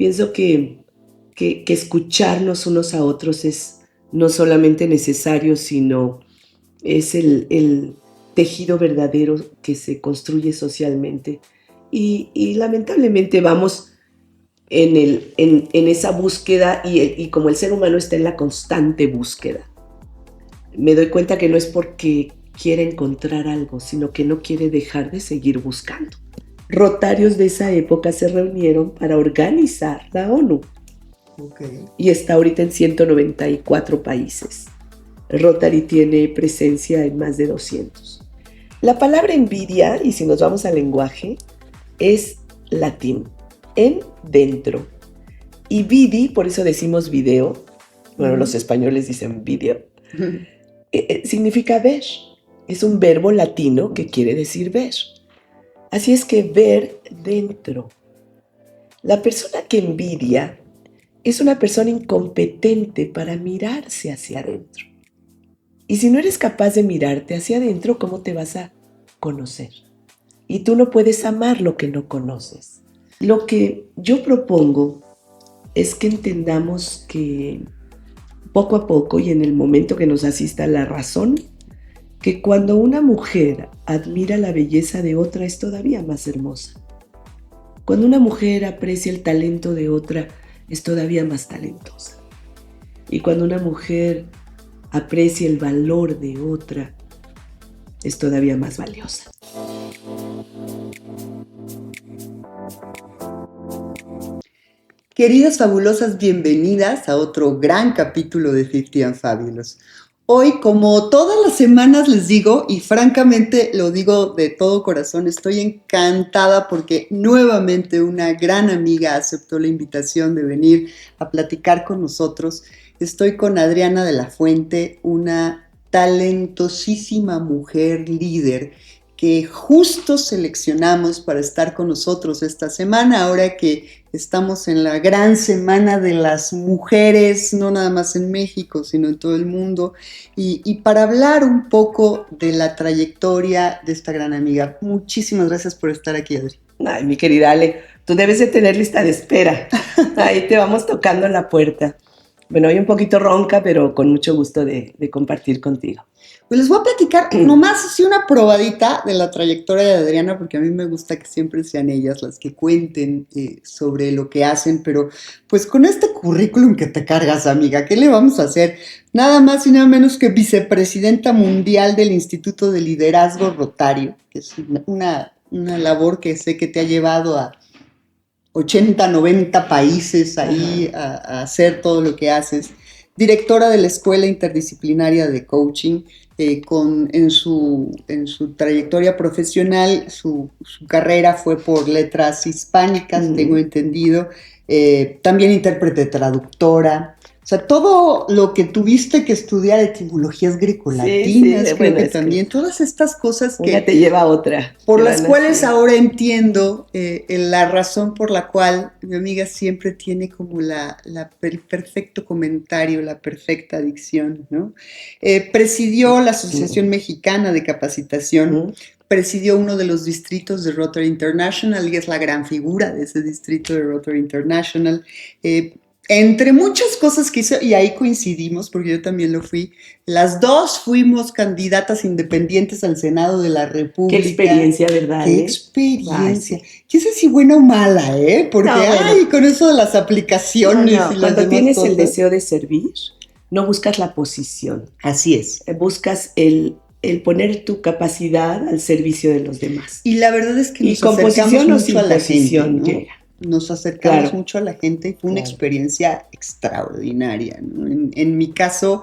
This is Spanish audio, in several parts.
Pienso que escucharnos unos a otros es no solamente necesario, sino es el tejido verdadero que se construye socialmente. Y lamentablemente vamos en esa búsqueda y como el ser humano está en la constante búsqueda, me doy cuenta que no es porque quiere encontrar algo, sino que no quiere dejar de seguir buscando. Rotarios de esa época se reunieron para organizar la ONU. Y está ahorita en 194 países. Rotary tiene presencia en más de 200. La palabra envidia, y si nos vamos al lenguaje, es latín, en dentro. Y vidi, por eso decimos video, bueno, los españoles dicen video, significa ver. Es un verbo latino que quiere decir ver. Así es que ver dentro. La persona que envidia es una persona incompetente para mirarse hacia adentro. Y si no eres capaz de mirarte hacia adentro, ¿cómo te vas a conocer? Y tú no puedes amar lo que no conoces. Lo que yo propongo es que entendamos que poco a poco y en el momento que nos asista la razón, que cuando una mujer admira la belleza de otra es todavía más hermosa. Cuando una mujer aprecia el talento de otra es todavía más talentosa. Y cuando una mujer aprecia el valor de otra es todavía más valiosa. Queridas fabulosas, bienvenidas a otro gran capítulo de 50 and Fabulous. Hoy, como todas las semanas les digo, y francamente lo digo de todo corazón, estoy encantada porque nuevamente una gran amiga aceptó la invitación de venir a platicar con nosotros. Estoy con Adriana de la Fuente, una talentosísima mujer líder que justo seleccionamos para estar con nosotros esta semana, ahora que estamos en la gran semana de las mujeres, no nada más en México, sino en todo el mundo, y para hablar un poco de la trayectoria de esta gran amiga. Muchísimas gracias por estar aquí, Adri. Ay, mi querida Ale, tú debes de tener lista de espera. Ahí te vamos tocando la puerta. Bueno, hoy un poquito ronca, pero con mucho gusto de compartir contigo. Pues les voy a platicar nomás así una probadita de la trayectoria de Adriana, porque a mí me gusta que siempre sean ellas las que cuenten sobre lo que hacen, pero pues con este currículum que te cargas, amiga, ¿qué le vamos a hacer? Nada más y nada menos que vicepresidenta mundial del Instituto de Liderazgo Rotario, que es una labor que sé que te ha llevado a 80, 90 países ahí a hacer todo lo que haces. Directora de la Escuela Interdisciplinaria de Coaching, en su trayectoria profesional, su carrera fue por letras hispánicas, tengo entendido, también intérprete traductora. O sea, todo lo que tuviste que estudiar, etimologías grecolatinas, sí, creo bueno, que también, todas estas cosas que una te lleva a otra. por las cuales ahora entiendo la razón por la cual mi amiga siempre tiene como el perfecto comentario, la perfecta dicción, ¿no? Presidió la Asociación Mexicana de Capacitación, presidió uno de los distritos de Rotary International y es la gran figura de ese distrito de Rotary International. Entre muchas cosas que hizo, y ahí coincidimos, porque yo también lo fui, las dos fuimos candidatas independientes al Senado de la República. Qué experiencia, ¿verdad? Qué experiencia. Ay, sí. ¿Qué sé si buena o mala, Porque, No, bueno. ay, con eso de las aplicaciones y las cuando demás tienes cosas. el deseo de servir, no buscas la posición. Así es. Buscas el poner tu capacidad al servicio de los demás. Y la verdad es que y nos con acercamos posición o mucho sin a la posición gente, ¿no? llega. Nos acercamos mucho a la gente y fue una experiencia extraordinaria, ¿no? En mi caso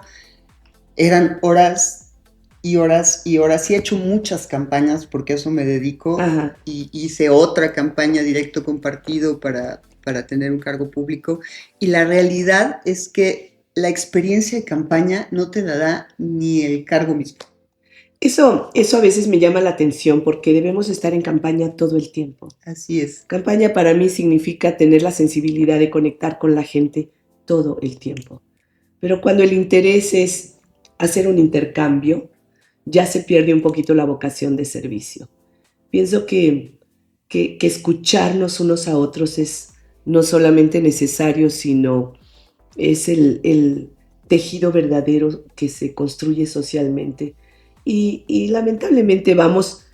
eran horas y horas y horas, y he hecho muchas campañas porque a eso me dedico. Y hice otra campaña directo compartido para tener un cargo público, y la realidad es que la experiencia de campaña no te la da ni el cargo mismo. Eso a veces me llama la atención porque debemos estar en campaña todo el tiempo. Así es. Campaña para mí significa tener la sensibilidad de conectar con la gente todo el tiempo. Pero cuando el interés es hacer un intercambio, ya se pierde un poquito la vocación de servicio. Pienso que escucharnos unos a otros es no solamente necesario, sino es el tejido verdadero que se construye socialmente. Y lamentablemente vamos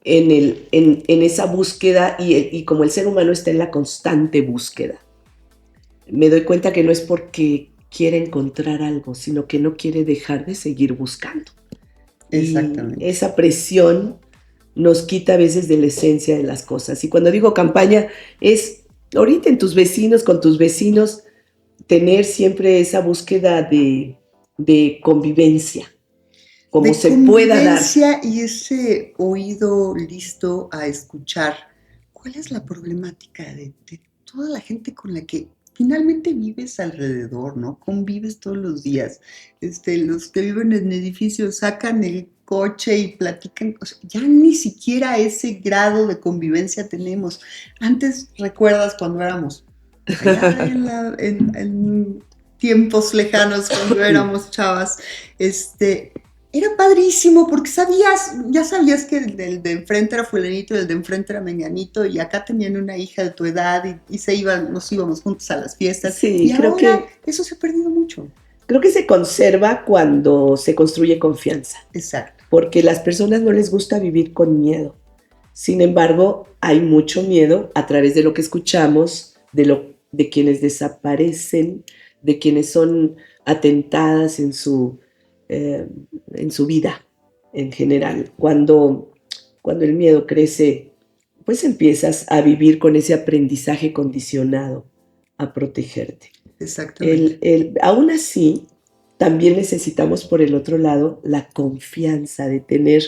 en esa búsqueda y como el ser humano está en la constante búsqueda, me doy cuenta que no es porque quiere encontrar algo, sino que no quiere dejar de seguir buscando. Y Exactamente. esa presión nos quita a veces de la esencia de las cosas. Y cuando digo campaña, es ahorita en tus vecinos, con tus vecinos, tener siempre esa búsqueda de convivencia, como De se pueda dar. convivencia y ese oído listo a escuchar. ¿Cuál es la problemática de toda la gente con la que finalmente vives alrededor, ¿no? Convives todos los días. Los que viven en edificios sacan el coche y platican. O sea, ya ni siquiera ese grado de convivencia tenemos. Antes, ¿recuerdas cuando éramos allá en tiempos lejanos, cuando éramos chavas? Era padrísimo porque ya sabías que el de enfrente era fulanito y el de enfrente era menganito y acá tenían una hija de tu edad y nos íbamos juntos a las fiestas y Sí, ahora eso se ha perdido mucho. creo que se conserva cuando se construye confianza, Exacto. porque a las personas no les gusta vivir con miedo. Sin embargo, hay mucho miedo a través de lo que escuchamos, de quienes desaparecen, de quienes son atentadas eh, en su vida en general. Cuando el miedo crece, pues empiezas a vivir con ese aprendizaje condicionado a protegerte. Exactamente. Aún así, también necesitamos por el otro lado la confianza de tener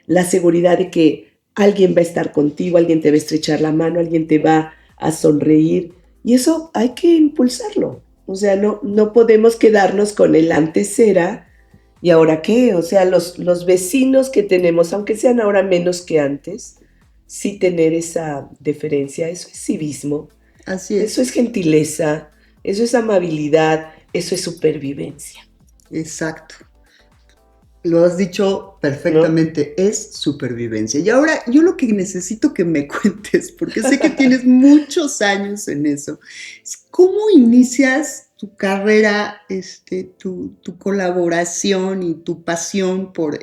la seguridad de que alguien va a estar contigo, alguien te va a estrechar la mano, alguien te va a sonreír. Y eso hay que impulsarlo. O sea, no podemos quedarnos con el antes era y ahora qué. O sea, los vecinos que tenemos, aunque sean ahora menos que antes, sí tener esa deferencia, eso es civismo, Así eso es. es gentileza, eso es amabilidad, eso es supervivencia, Exacto. Lo has dicho ¿no? perfectamente, es supervivencia. Y ahora yo lo que necesito que me cuentes, porque sé que tienes muchos años en eso, es cómo inicias tu carrera, tu colaboración y tu pasión por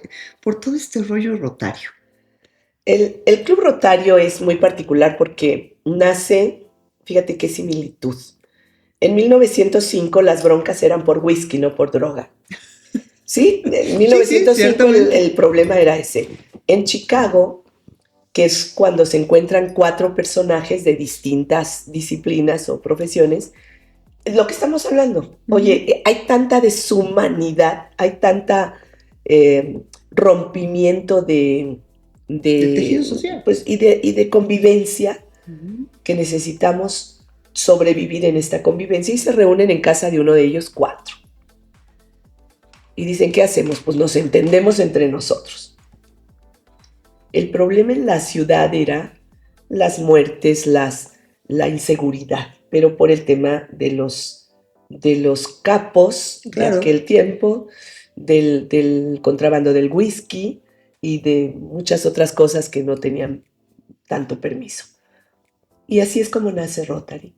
todo este rollo rotario. El Club Rotario es muy particular porque nace, fíjate qué similitud. En 1905 las broncas eran por whisky, no por droga. Sí, en Sí, sí, 1905 ciertamente. el problema era ese. En Chicago, que es cuando se encuentran cuatro personajes de distintas disciplinas o profesiones, lo que estamos hablando. Ujú. Oye, hay tanta deshumanidad, hay tanta rompimiento El tejido social. pues, y de convivencia Ujú. que necesitamos sobrevivir en esta convivencia y se reúnen en casa de uno de ellos cuatro. Y dicen, ¿qué hacemos? Pues nos entendemos entre nosotros. El problema en la ciudad era las muertes, la inseguridad, pero por el tema de los capos de Claro. aquel tiempo, del contrabando del whisky y de muchas otras cosas que no tenían tanto permiso. Y así es como nace Rotary.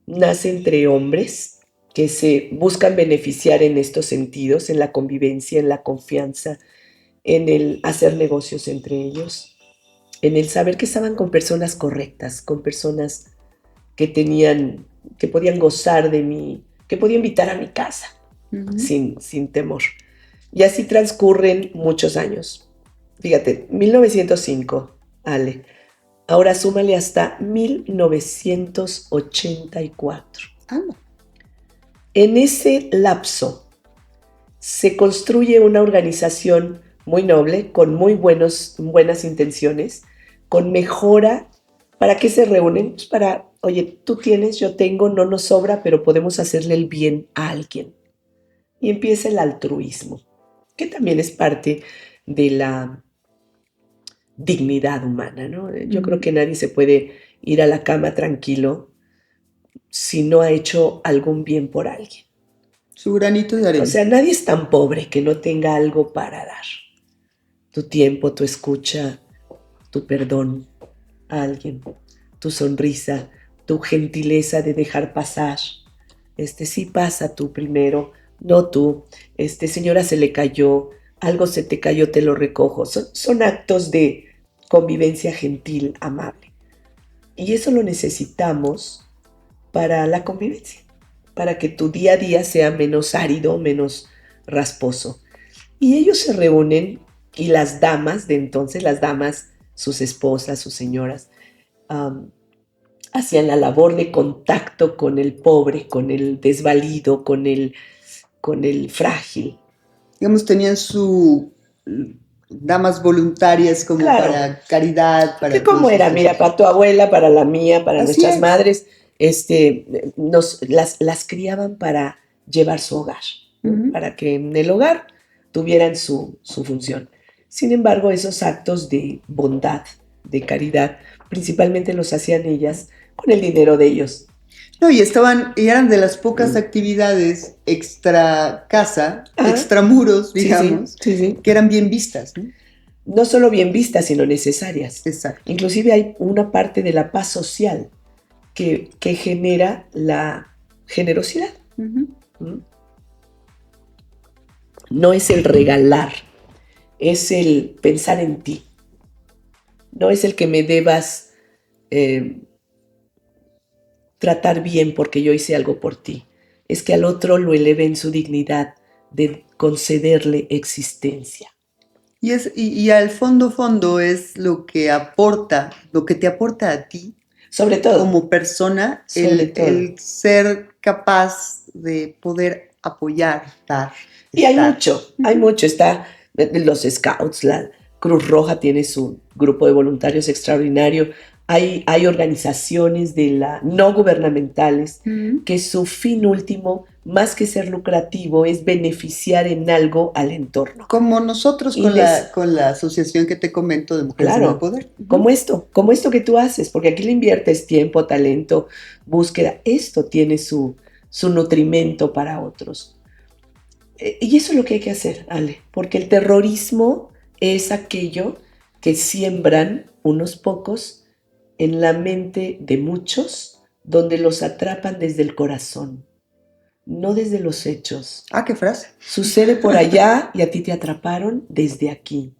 Nace entre hombres que se buscan beneficiar en estos sentidos, en la convivencia, en la confianza, en el hacer negocios entre ellos, en el saber que estaban con personas correctas, con personas que podían gozar de mí, que podía invitar a mi casa Ujú. sin temor. Y así transcurren muchos años. Fíjate, 1905, Ale. Ahora súmale hasta 1984. Anda. En ese lapso se construye una organización muy noble, con buenas intenciones, con mejora. ¿Para qué se reúnen? Pues para, oye, tú tienes, yo tengo, no nos sobra, pero podemos hacerle el bien a alguien. Y empieza el altruismo, que también es parte de la dignidad humana, ¿no? Yo creo Ujú. que nadie se puede ir a la cama tranquilo si no ha hecho algún bien por alguien. Su granito de O arena. sea, nadie es tan pobre que no tenga algo para dar. Tu tiempo, tu escucha, tu perdón a alguien, tu sonrisa, tu gentileza de dejar pasar. Sí pasa tú primero, no tú. Señora, se le cayó, algo se te cayó, te lo recojo. Son actos de convivencia gentil, amable. Y eso lo necesitamos para la convivencia, para que tu día a día sea menos árido, menos rasposo. Y ellos se reúnen y las damas de entonces, las damas, sus esposas, sus señoras, um, hacían la labor de contacto con el pobre, con el desvalido, con el frágil. Digamos, tenían su damas voluntarias como Claro, para caridad, que para como todos era, estos mira, para asuntos. tu abuela, para la mía, para Así nuestras es. madres, las criaban para llevar su hogar, ¿no? Para que en el hogar tuvieran su función. Sin embargo, esos actos de bondad, de caridad, principalmente los hacían ellas con el dinero de ellos. No, y eran de las pocas actividades extra casa, Ajá. extramuros, Sí, sí, digamos, sí, sí. que eran bien vistas, ¿no? No solo bien vistas, sino necesarias. Exacto. Inclusive hay una parte de la paz social que genera la generosidad. ¿Mm? No es el regalar, es el pensar en ti. No es el que me debas tratar bien porque yo hice algo por ti. Es que al otro lo eleve en su dignidad de concederle existencia. Y al fondo es lo que aporta, lo que te aporta a ti Sobre todo. como persona, Sobre todo. el ser capaz de poder apoyar, dar. Y hay mucho. Está los Scouts, la Cruz Roja tiene su grupo de voluntarios extraordinario. Hay organizaciones no gubernamentales que su fin último, más que ser lucrativo, es beneficiar en algo al entorno. Como nosotros con la asociación que te comento de Mujeres en el Poder. Como esto que tú haces, porque aquí le inviertes tiempo, talento, búsqueda. Esto tiene su nutrimento para otros. Y eso es lo que hay que hacer, Ale, porque el terrorismo es aquello que siembran unos pocos en la mente de muchos, donde los atrapan desde el corazón, no desde los hechos. Ah, qué frase. Sucede por allá y a ti te atraparon desde aquí.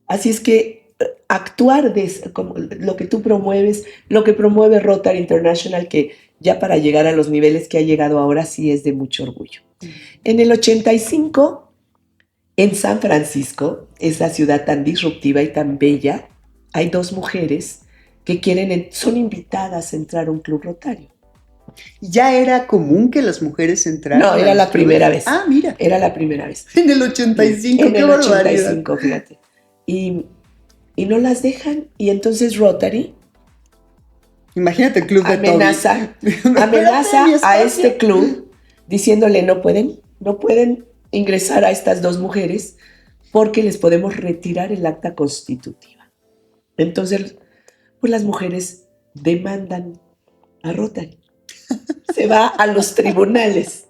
Así es que actuar como lo que tú promueves, lo que promueve Rotary International, que ya para llegar a los niveles que ha llegado ahora sí es de mucho orgullo. En el 85, en San Francisco, esa ciudad tan disruptiva y tan bella, hay dos mujeres que son invitadas a entrar a un club rotario. ¿Ya era común que las mujeres entraran? No, era la primera vez. Ah, mira. Era la primera vez. En el 85, en qué el barbaridad. 85, fíjate. Y no las dejan, y entonces Rotary... Imagínate el club de amenaza a este club diciéndole no pueden ingresar a estas dos mujeres porque les podemos retirar el acta constitutiva. Entonces, pues las mujeres demandan a Rotary. Se va a los tribunales.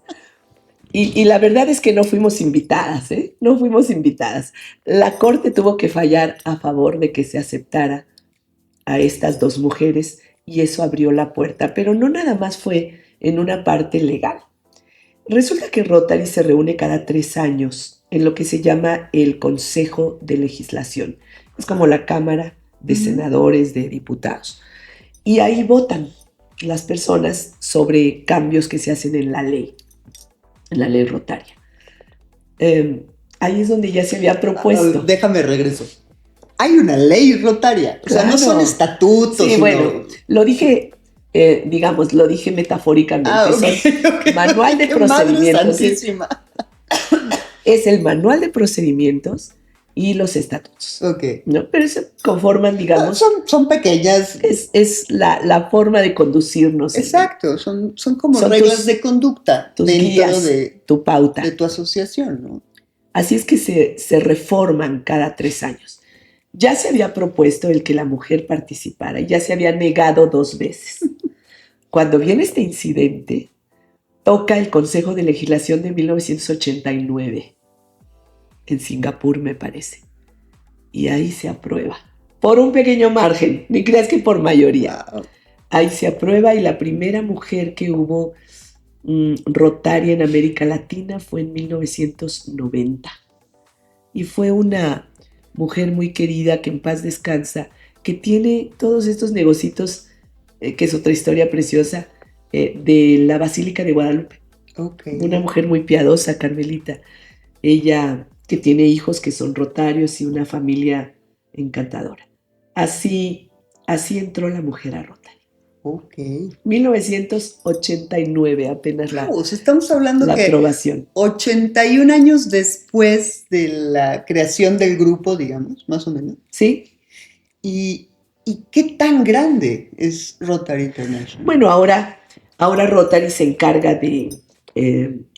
Y la verdad es que no fuimos invitadas, ¿eh? No fuimos invitadas. La corte tuvo que fallar a favor de que se aceptara a estas dos mujeres y eso abrió la puerta, pero no nada más fue en una parte legal. Resulta que Rotary se reúne cada 3 años en lo que se llama el Consejo de Legislación. Es como la Cámara de Senadores, de Diputados. Y ahí votan las personas sobre cambios que se hacen en la ley rotaria. Ahí es donde ya se había propuesto. Déjame regreso. Hay una ley rotaria, o sea, no son estatutos. Sí, bueno, lo dije, lo dije metafóricamente. Okay. Manual de procedimientos. Madre santísima. Es el manual de procedimientos y los estatutos. Okay. ¿No? Pero se conforman, digamos. Son pequeñas. Es la forma de conducirnos. Exacto, son como reglas de conducta tus dentro guías, de tu pauta. De tu asociación, ¿no? Así es que se reforman cada 3 años. Ya se había propuesto el que la mujer participara y ya se había negado 2 veces. Cuando viene este incidente, toca el Consejo de Legislación de 1989, en Singapur me parece, y ahí se aprueba, por un pequeño margen, ni creas que por mayoría. Wow. ahí se aprueba y la primera mujer que hubo Rotaria en América Latina fue en 1990. Y fue una mujer muy querida que en paz descansa, que tiene todos estos negocitos, que es otra historia preciosa, de la Basílica de Guadalupe. Una Ok. mujer muy piadosa, Carmelita. Ella que tiene hijos que son rotarios y una familia encantadora. Así, así entró la mujer a Rotary. Ok. 1989 apenas Wow, o sea, estamos hablando la que aprobación. 81 años después de la creación del grupo, digamos, más o menos. ¿Sí? ¿Y, y qué tan grande es Rotary International? Bueno, ahora Rotary se encarga de,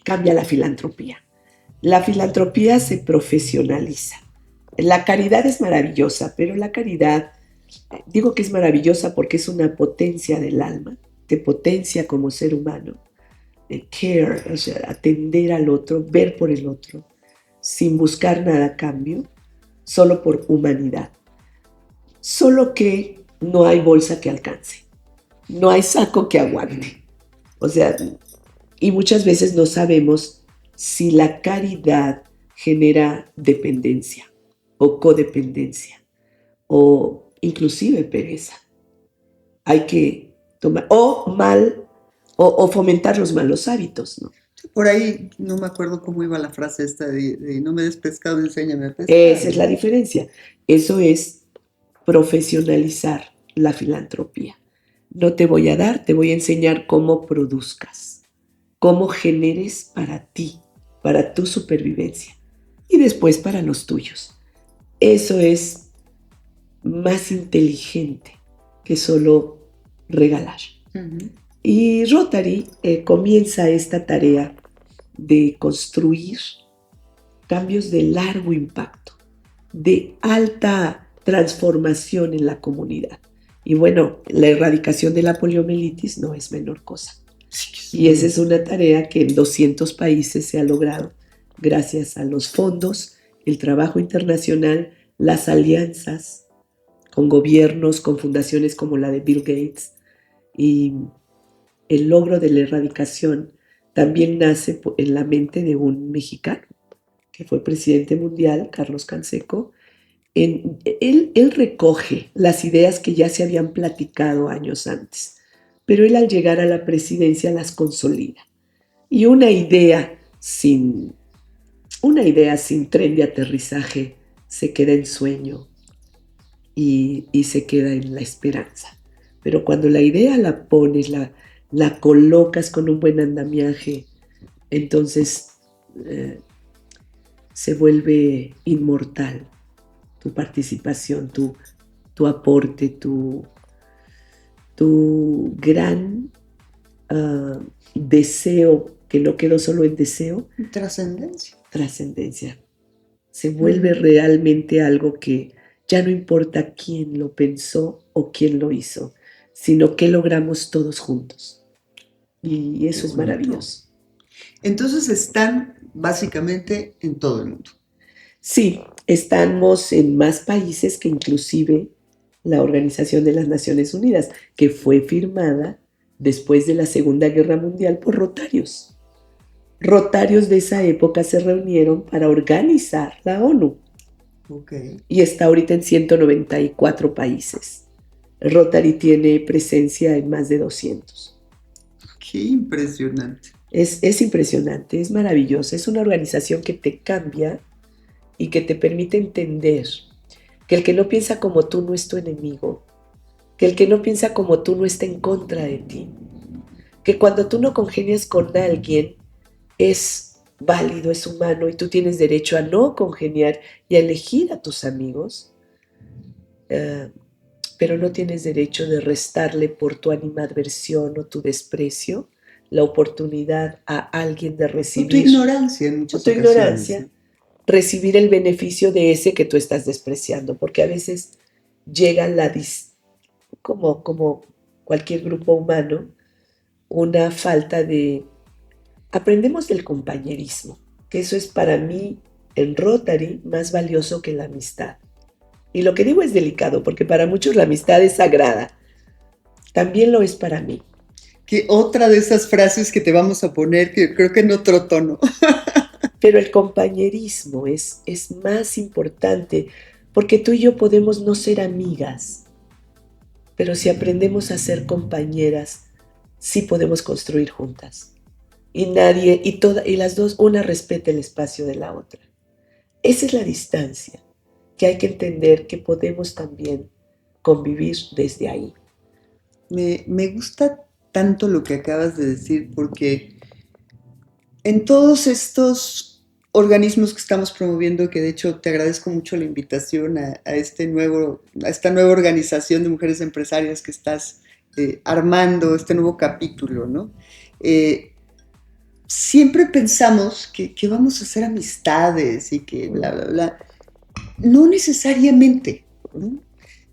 cambia la filantropía. La filantropía se profesionaliza. La caridad es maravillosa, pero la caridad, digo que es maravillosa porque es una potencia del alma, te potencia como ser humano. Care, o sea, atender al otro, ver por el otro, sin buscar nada a cambio, solo por humanidad. Solo que no hay bolsa que alcance, no hay saco que aguante. O sea, y muchas veces no sabemos si la caridad genera dependencia o codependencia o inclusive pereza. Hay que tomar, o fomentar los malos hábitos, ¿no? Por ahí no me acuerdo cómo iba la frase esta de no me des pescado, enséñame a pescar, Esa es ¿no? la diferencia. Eso es profesionalizar la filantropía. No te voy a dar, te voy a enseñar cómo produzcas, cómo generes para ti, para tu supervivencia y después para los tuyos. Eso es más inteligente que solo regalar. Ujú. Y Rotary comienza esta tarea de construir cambios de largo impacto, de alta transformación en la comunidad. Y bueno, la erradicación de la poliomielitis no es menor cosa. Y esa es una tarea que en 200 países se ha logrado gracias a los fondos, el trabajo internacional, las alianzas con gobiernos, con fundaciones como la de Bill Gates. Y el logro de la erradicación también nace en la mente de un mexicano que fue presidente mundial, Carlos Canseco. Él recoge las ideas que ya se habían platicado años antes, pero él al llegar a la presidencia las consolida. Y una idea sin tren de aterrizaje se queda en sueño y se queda en la esperanza. Pero cuando la idea la pones, la colocas con un buen andamiaje, entonces eh, se vuelve inmortal tu participación, tu aporte, tu gran deseo, que no quedó solo en deseo, Trascendencia. trascendencia. Se vuelve realmente algo que ya no importa quién lo pensó o quién lo hizo, sino que logramos todos juntos. Y Qué eso es bonito. maravilloso. Entonces están básicamente en todo el mundo. Sí, estamos en más países que inclusive la Organización de las Naciones Unidas, que fue firmada después de la Segunda Guerra Mundial por rotarios. Rotarios de esa época se reunieron para organizar la ONU Ok. y está ahorita en 194 países. Rotary tiene presencia en más de 200. Qué impresionante. Es impresionante, es maravillosa, es una organización que te cambia y que te permite entender que el que no piensa como tú no es tu enemigo, que el que no piensa como tú no está en contra de ti, que cuando tú no congenias con alguien es válido, es humano y tú tienes derecho a no congeniar y a elegir a tus amigos, eh, pero no tienes derecho de restarle por tu animadversión o tu desprecio la oportunidad a alguien de O tu recibir, ignorancia en o muchas tu ocasiones, ignorancia, ¿no? recibir el beneficio de ese que tú estás despreciando, porque a veces llega como cualquier grupo humano, una falta de... Aprendemos del compañerismo, que eso es para mí en Rotary más valioso que la amistad. Y lo que digo es delicado, porque para muchos la amistad es sagrada. también lo es para mí. Que otra de esas frases que te vamos a poner, que creo que en otro tono. Pero el compañerismo es más importante porque tú y yo podemos no ser amigas, pero si aprendemos a ser compañeras, sí podemos construir juntas. Y nadie, y las dos, una respeta el espacio de la otra. Esa es la distancia, que hay que entender que podemos también convivir desde ahí. Me gusta tanto lo que acabas de decir porque en todos estos organismos que estamos promoviendo, que de hecho te agradezco mucho la invitación a esta nueva organización de mujeres empresarias que estás armando, este nuevo capítulo, ¿no? Eh, Siempre pensamos que vamos a hacer amistades y que bla, bla, bla. No necesariamente, ¿no?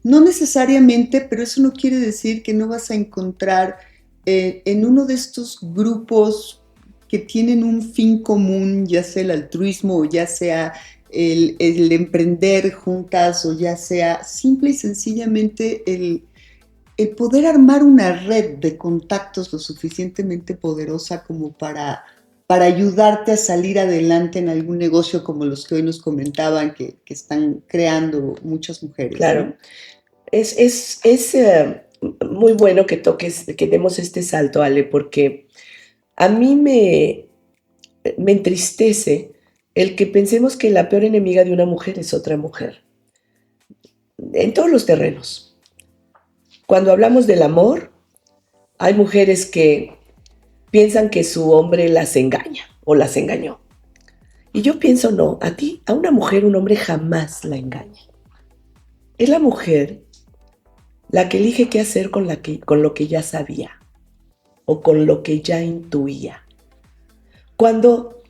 No necesariamente, pero eso no quiere decir que no vas a encontrar en uno de estos grupos que tienen un fin común, ya sea el altruismo o ya sea el emprender juntas o ya sea simple y sencillamente el poder armar una red de contactos lo suficientemente poderosa como para ayudarte a salir adelante en algún negocio como los que hoy nos comentaban que están creando muchas mujeres, Claro, ¿no? es muy bueno que demos este salto, Ale, porque a mí me entristece el que pensemos que la peor enemiga de una mujer es otra mujer, en todos los terrenos. Cuando hablamos del amor, hay mujeres que piensan que su hombre las engaña o las engañó. Y yo pienso, no, a una mujer, un hombre jamás la engaña. Es la mujer la que elige qué hacer con lo que ya sabía o con lo que ya intuía. Cuando,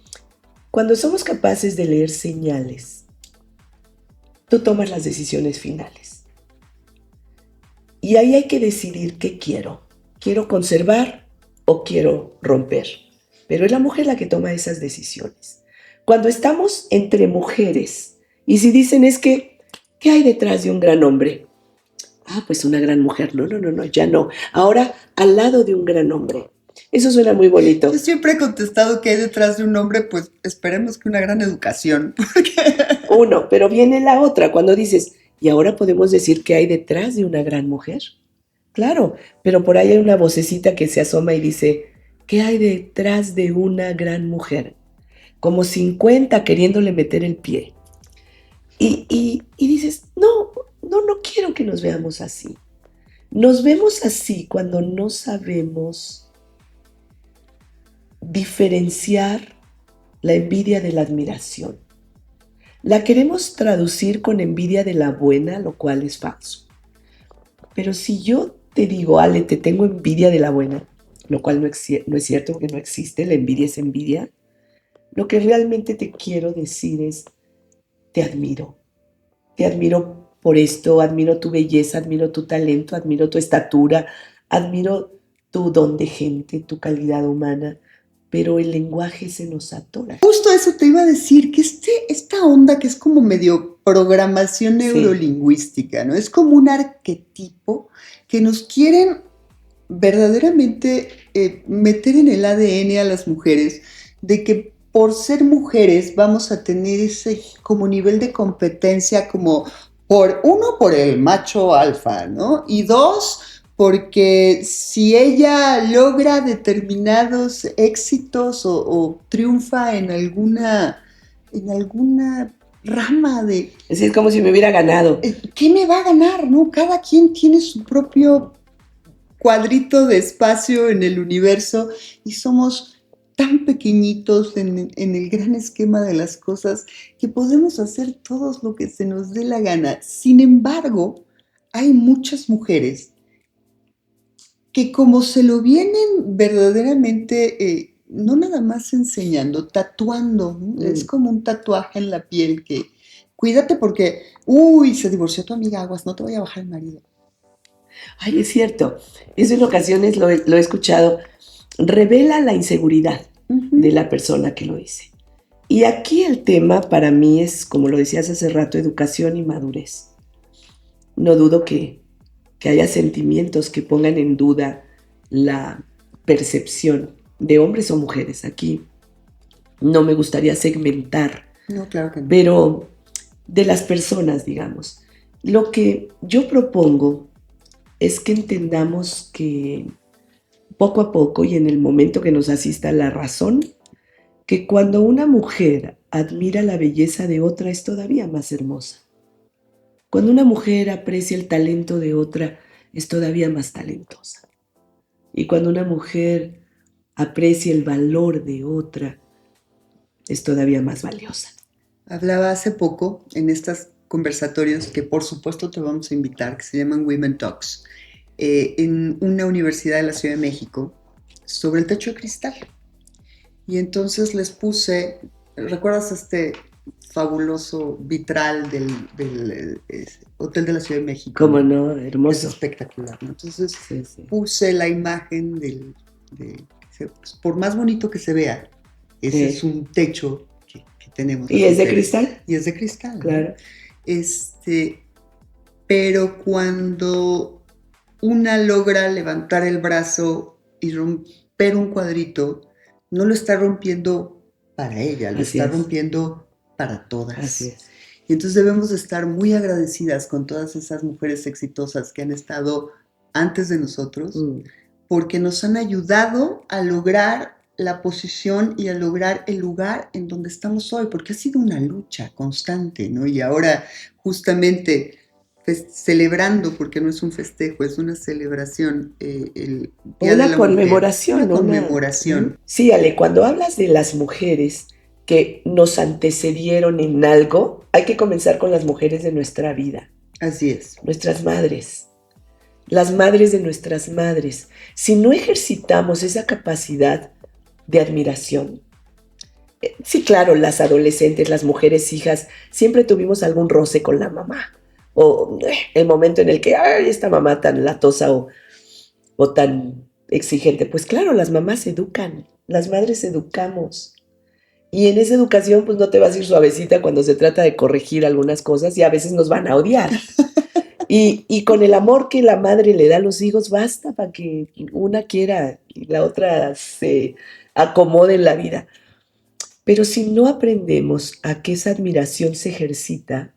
cuando somos capaces de leer señales, tú tomas las decisiones finales. Y ahí hay que decidir qué quiero. ¿Quiero conservar o quiero romper? Pero es la mujer la que toma esas decisiones. Cuando estamos entre mujeres y si dicen es que, ¿qué hay detrás de un gran hombre? Ah, pues una gran mujer. No, no, no, no, ya no. Ahora al lado de un gran hombre. Eso suena muy bonito. Yo siempre he contestado que hay detrás de un hombre, pues esperemos que una gran educación. Uno, pero viene la otra cuando dices, y ahora podemos decir que hay detrás de una gran mujer. Claro, pero por ahí hay una vocecita que se asoma y dice, ¿qué hay detrás de una gran mujer? Como 50 queriéndole meter el pie. Y dices, no, no, no quiero que nos veamos así. Nos vemos así cuando no sabemos diferenciar la envidia de la admiración. La queremos traducir con envidia de la buena, lo cual es falso. Pero si yo te digo, Ale, te tengo envidia de la buena, lo cual no es cierto porque no existe, la envidia es envidia, lo que realmente te quiero decir es, te admiro. Te admiro por esto, admiro tu belleza, admiro tu talento, admiro tu estatura, admiro tu don de gente, tu calidad humana, pero el lenguaje se nos atora. Justo eso te iba a decir, que esta onda que es como medio programación Sí, neurolingüística, ¿no? Es como un arquetipo que nos quieren verdaderamente meter en el ADN a las mujeres de que por ser mujeres vamos a tener ese como nivel de competencia como por el macho alfa, ¿no? Y dos, porque si ella logra determinados éxitos o triunfa en alguna rama de... es como si me hubiera ganado. ¿Qué me va a ganar? ¿No? Cada quien tiene su propio cuadrito de espacio en el universo y somos tan pequeñitos en el gran esquema de las cosas que podemos hacer todo lo que se nos dé la gana. Sin embargo, hay muchas mujeres que como se lo vienen verdaderamente, no nada más enseñando, tatuando, ¿no? Es como un tatuaje en la piel que cuídate porque, uy, se divorció tu amiga, aguas, no te vaya a bajar el marido. Ay, es cierto, eso en ocasiones lo he escuchado, revela la inseguridad de la persona que lo dice. Y aquí el tema para mí es, como lo decías hace rato, educación y madurez. No dudo que que haya sentimientos que pongan en duda la percepción de hombres o mujeres. Aquí no me gustaría segmentar, No, claro que no. pero de las personas, digamos. Lo que yo propongo es que entendamos que poco a poco y en el momento que nos asista la razón, que cuando una mujer admira la belleza de otra es todavía más hermosa. Cuando una mujer aprecia el talento de otra es todavía más talentosa. Y cuando una mujer aprecia el valor de otra es todavía más valiosa. Hablaba hace poco en estos conversatorios que por supuesto te vamos a invitar, que se llaman Women Talks, en una universidad de la Ciudad de México, sobre el techo de cristal. Y entonces les puse, ¿recuerdas este fabuloso vitral del Hotel de la Ciudad de México? ¿Cómo no? Es Hermoso. espectacular, ¿no? Entonces Sí. puse la imagen por más bonito que se vea, ese es un techo que tenemos. ¿Y es de cristal? Y es de cristal, claro. ¿No? Pero cuando una logra levantar el brazo y romper un cuadrito, no lo está rompiendo para ella, lo está rompiendo para todas. Así es. Y entonces debemos estar muy agradecidas con todas esas mujeres exitosas que han estado antes de nosotros, porque nos han ayudado a lograr la posición y a lograr el lugar en donde estamos hoy, porque ha sido una lucha constante, ¿no? Y ahora justamente celebrando, porque no es un festejo, es una celebración, el Día una de la conmemoración. Mujer, una conmemoración. Sí, Ale, cuando hablas de las mujeres que nos antecedieron en algo, hay que comenzar con las mujeres de nuestra vida. Así es. Nuestras madres. Las madres de nuestras madres. Si no ejercitamos esa capacidad de admiración, sí, claro, las adolescentes, las mujeres hijas, siempre tuvimos algún roce con la mamá. O el momento en el que, ay, esta mamá tan latosa o tan exigente. Pues claro, las mamás educan, las madres educamos. Y en esa educación, pues no te vas a ir suavecita cuando se trata de corregir algunas cosas y a veces nos van a odiar. Y con el amor que la madre le da a los hijos, basta para que una quiera y la otra se acomode en la vida. Pero si no aprendemos a que esa admiración se ejercita,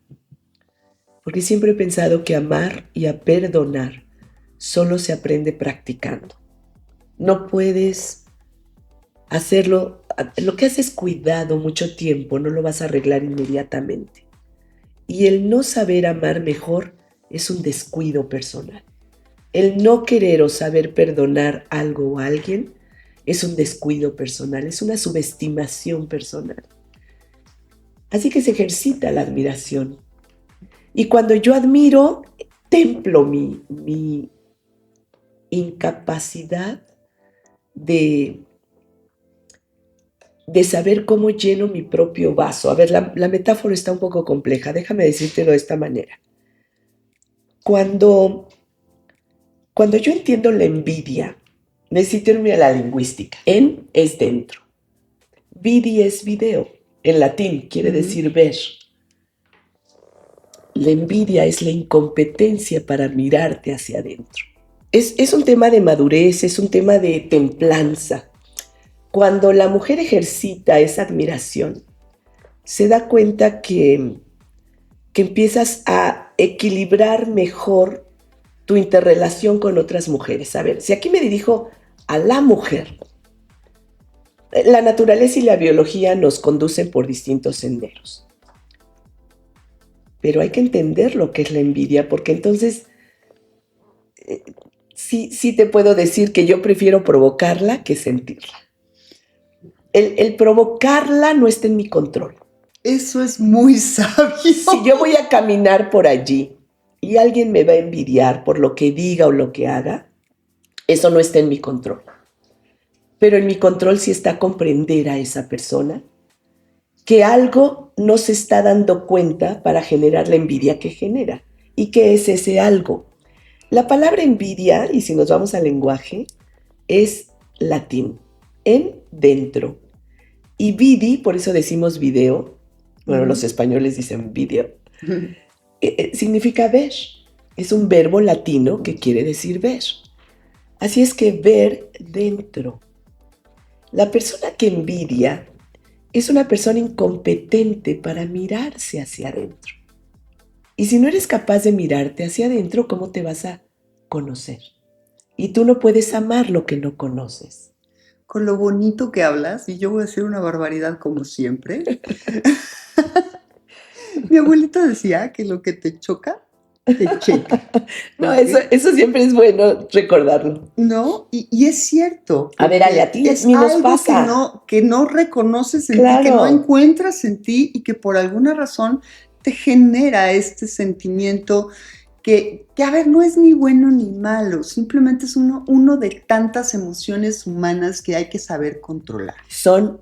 porque siempre he pensado que amar y a perdonar solo se aprende practicando. No puedes hacerlo, lo que haces cuidado mucho tiempo, no lo vas a arreglar inmediatamente. Y el no saber amar mejor es un descuido personal. El no querer o saber perdonar algo o a alguien es un descuido personal, es una subestimación personal. Así que se ejercita la admiración. Y cuando yo admiro, templo mi incapacidad de saber cómo lleno mi propio vaso. A ver, la metáfora está un poco compleja, déjame decírtelo de esta manera. Cuando yo entiendo la envidia, necesito irme a la lingüística. En es dentro. Vidi es video. En latín quiere decir ver. La envidia es la incompetencia para mirarte hacia adentro. Es un tema de madurez, es un tema de templanza. Cuando la mujer ejercita esa admiración, se da cuenta que empiezas a equilibrar mejor tu interrelación con otras mujeres. A ver, si aquí me dirijo a la mujer, la naturaleza y la biología nos conducen por distintos senderos. Pero hay que entender lo que es la envidia, porque entonces sí te puedo decir que yo prefiero provocarla que sentirla. El provocarla no está en mi control. Eso es muy sabio. Si yo voy a caminar por allí y alguien me va a envidiar por lo que diga o lo que haga, eso no está en mi control. Pero en mi control sí está comprender a esa persona que algo no se está dando cuenta para generar la envidia que genera. ¿Y qué es ese algo? La palabra envidia, y si nos vamos al lenguaje, es latín, en dentro. Y vidi, por eso decimos video, bueno, los españoles dicen video, significa ver. Es un verbo latino que quiere decir ver. Así es que ver dentro. La persona que envidia es una persona incompetente para mirarse hacia adentro. Y si no eres capaz de mirarte hacia adentro, ¿cómo te vas a conocer? Y tú no puedes amar lo que no conoces. Con lo bonito que hablas, y yo voy a decir una barbaridad como siempre. Mi abuelita decía que lo que te choca, te checa. No, ¿Ok? eso siempre es bueno recordarlo. ¿No? Y es cierto, A ver, Ale, porque a ti es ni nos algo pasa. que no reconoces en ti, que no Claro, encuentras en ti y que por alguna razón te genera este sentimiento que, a ver, no es ni bueno ni malo, simplemente es uno de tantas emociones humanas que hay que saber controlar. son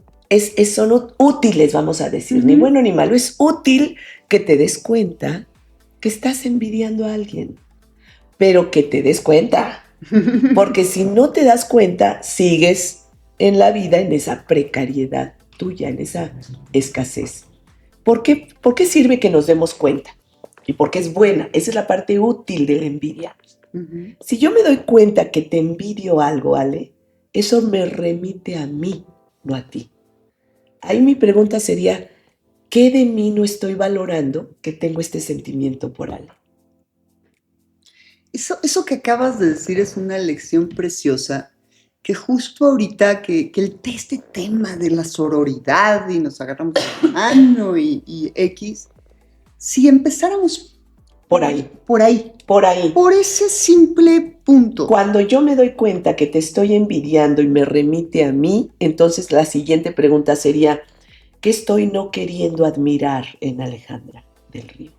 útiles, vamos a decir, ni Ujú. bueno ni malo. Es útil que te des cuenta que estás envidiando a alguien, pero que te des cuenta, porque si no te das cuenta, sigues en la vida en esa precariedad tuya, en esa escasez. ¿Por qué sirve que nos demos cuenta? Y porque es buena, esa es la parte útil de la envidia. Ujú. Si yo me doy cuenta que te envidio algo, Ale, eso me remite a mí, no a ti. Ahí mi pregunta sería, ¿qué de mí no estoy valorando que tengo este sentimiento por Ale? Eso que acabas de decir es una lección preciosa que justo ahorita este tema de la sororidad y nos agarramos la mano y X, si empezáramos Por ahí, por ahí, por ahí. por ese simple punto. Cuando yo me doy cuenta que te estoy envidiando y me remite a mí, entonces la siguiente pregunta sería, ¿qué estoy no queriendo admirar en Alejandra del Río?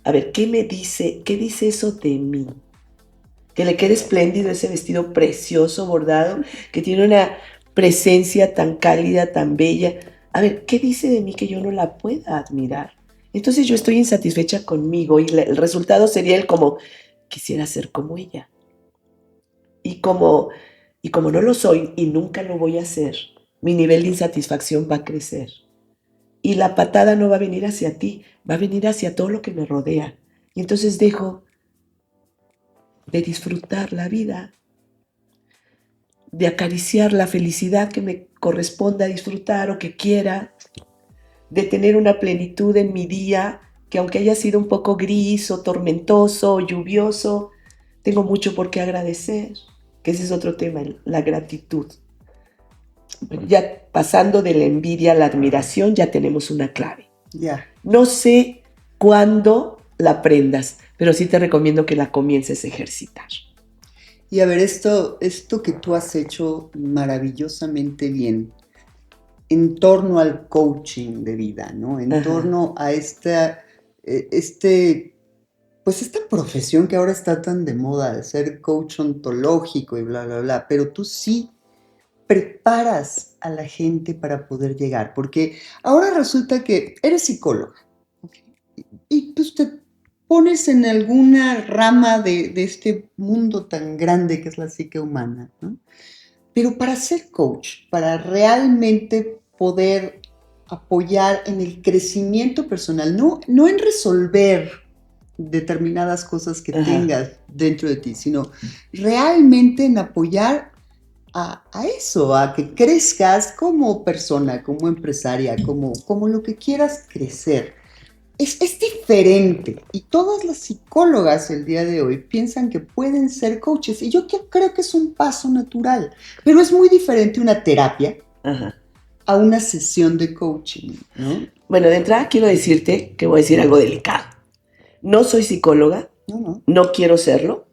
A ver, qué dice eso de mí? Que le quede espléndido ese vestido precioso bordado, que tiene una presencia tan cálida, tan bella. A ver, ¿qué dice de mí que yo no la pueda admirar? Entonces yo estoy insatisfecha conmigo y el resultado sería el como, quisiera ser como ella. Y como, y como no lo soy y nunca lo voy a hacer, mi nivel de insatisfacción va a crecer. Y la patada no va a venir hacia ti, va a venir hacia todo lo que me rodea. Y entonces dejo de disfrutar la vida, de acariciar la felicidad que me corresponda disfrutar o que quiera, de tener una plenitud en mi día que aunque haya sido un poco gris o tormentoso o lluvioso, tengo mucho por qué agradecer, que ese es otro tema, la gratitud. Ya pasando de la envidia a la admiración, ya tenemos una clave. Ya. No sé cuándo la aprendas, pero sí te recomiendo que la comiences a ejercitar. Y a ver, esto que tú has hecho maravillosamente bien en torno al coaching de vida, ¿no? En Ajá. torno a pues esta profesión que ahora está tan de moda de ser coach ontológico y bla, bla, bla, pero tú sí preparas a la gente para poder llegar, porque ahora resulta que eres psicóloga, ¿ok? Y pues te pones en alguna rama de este mundo tan grande que es la psique humana, ¿no? Pero para ser coach, para realmente poder apoyar en el crecimiento personal, no en resolver determinadas cosas que Ajá. tengas dentro de ti, sino realmente en apoyar a eso, a que crezcas como persona, como empresaria, como lo que quieras crecer. Es diferente y todas las psicólogas el día de hoy piensan que pueden ser coaches y yo creo que es un paso natural, pero es muy diferente una terapia Ajá. a una sesión de coaching, ¿no? Bueno, de entrada quiero decirte que voy a decir algo delicado. No soy psicóloga, No. no quiero serlo,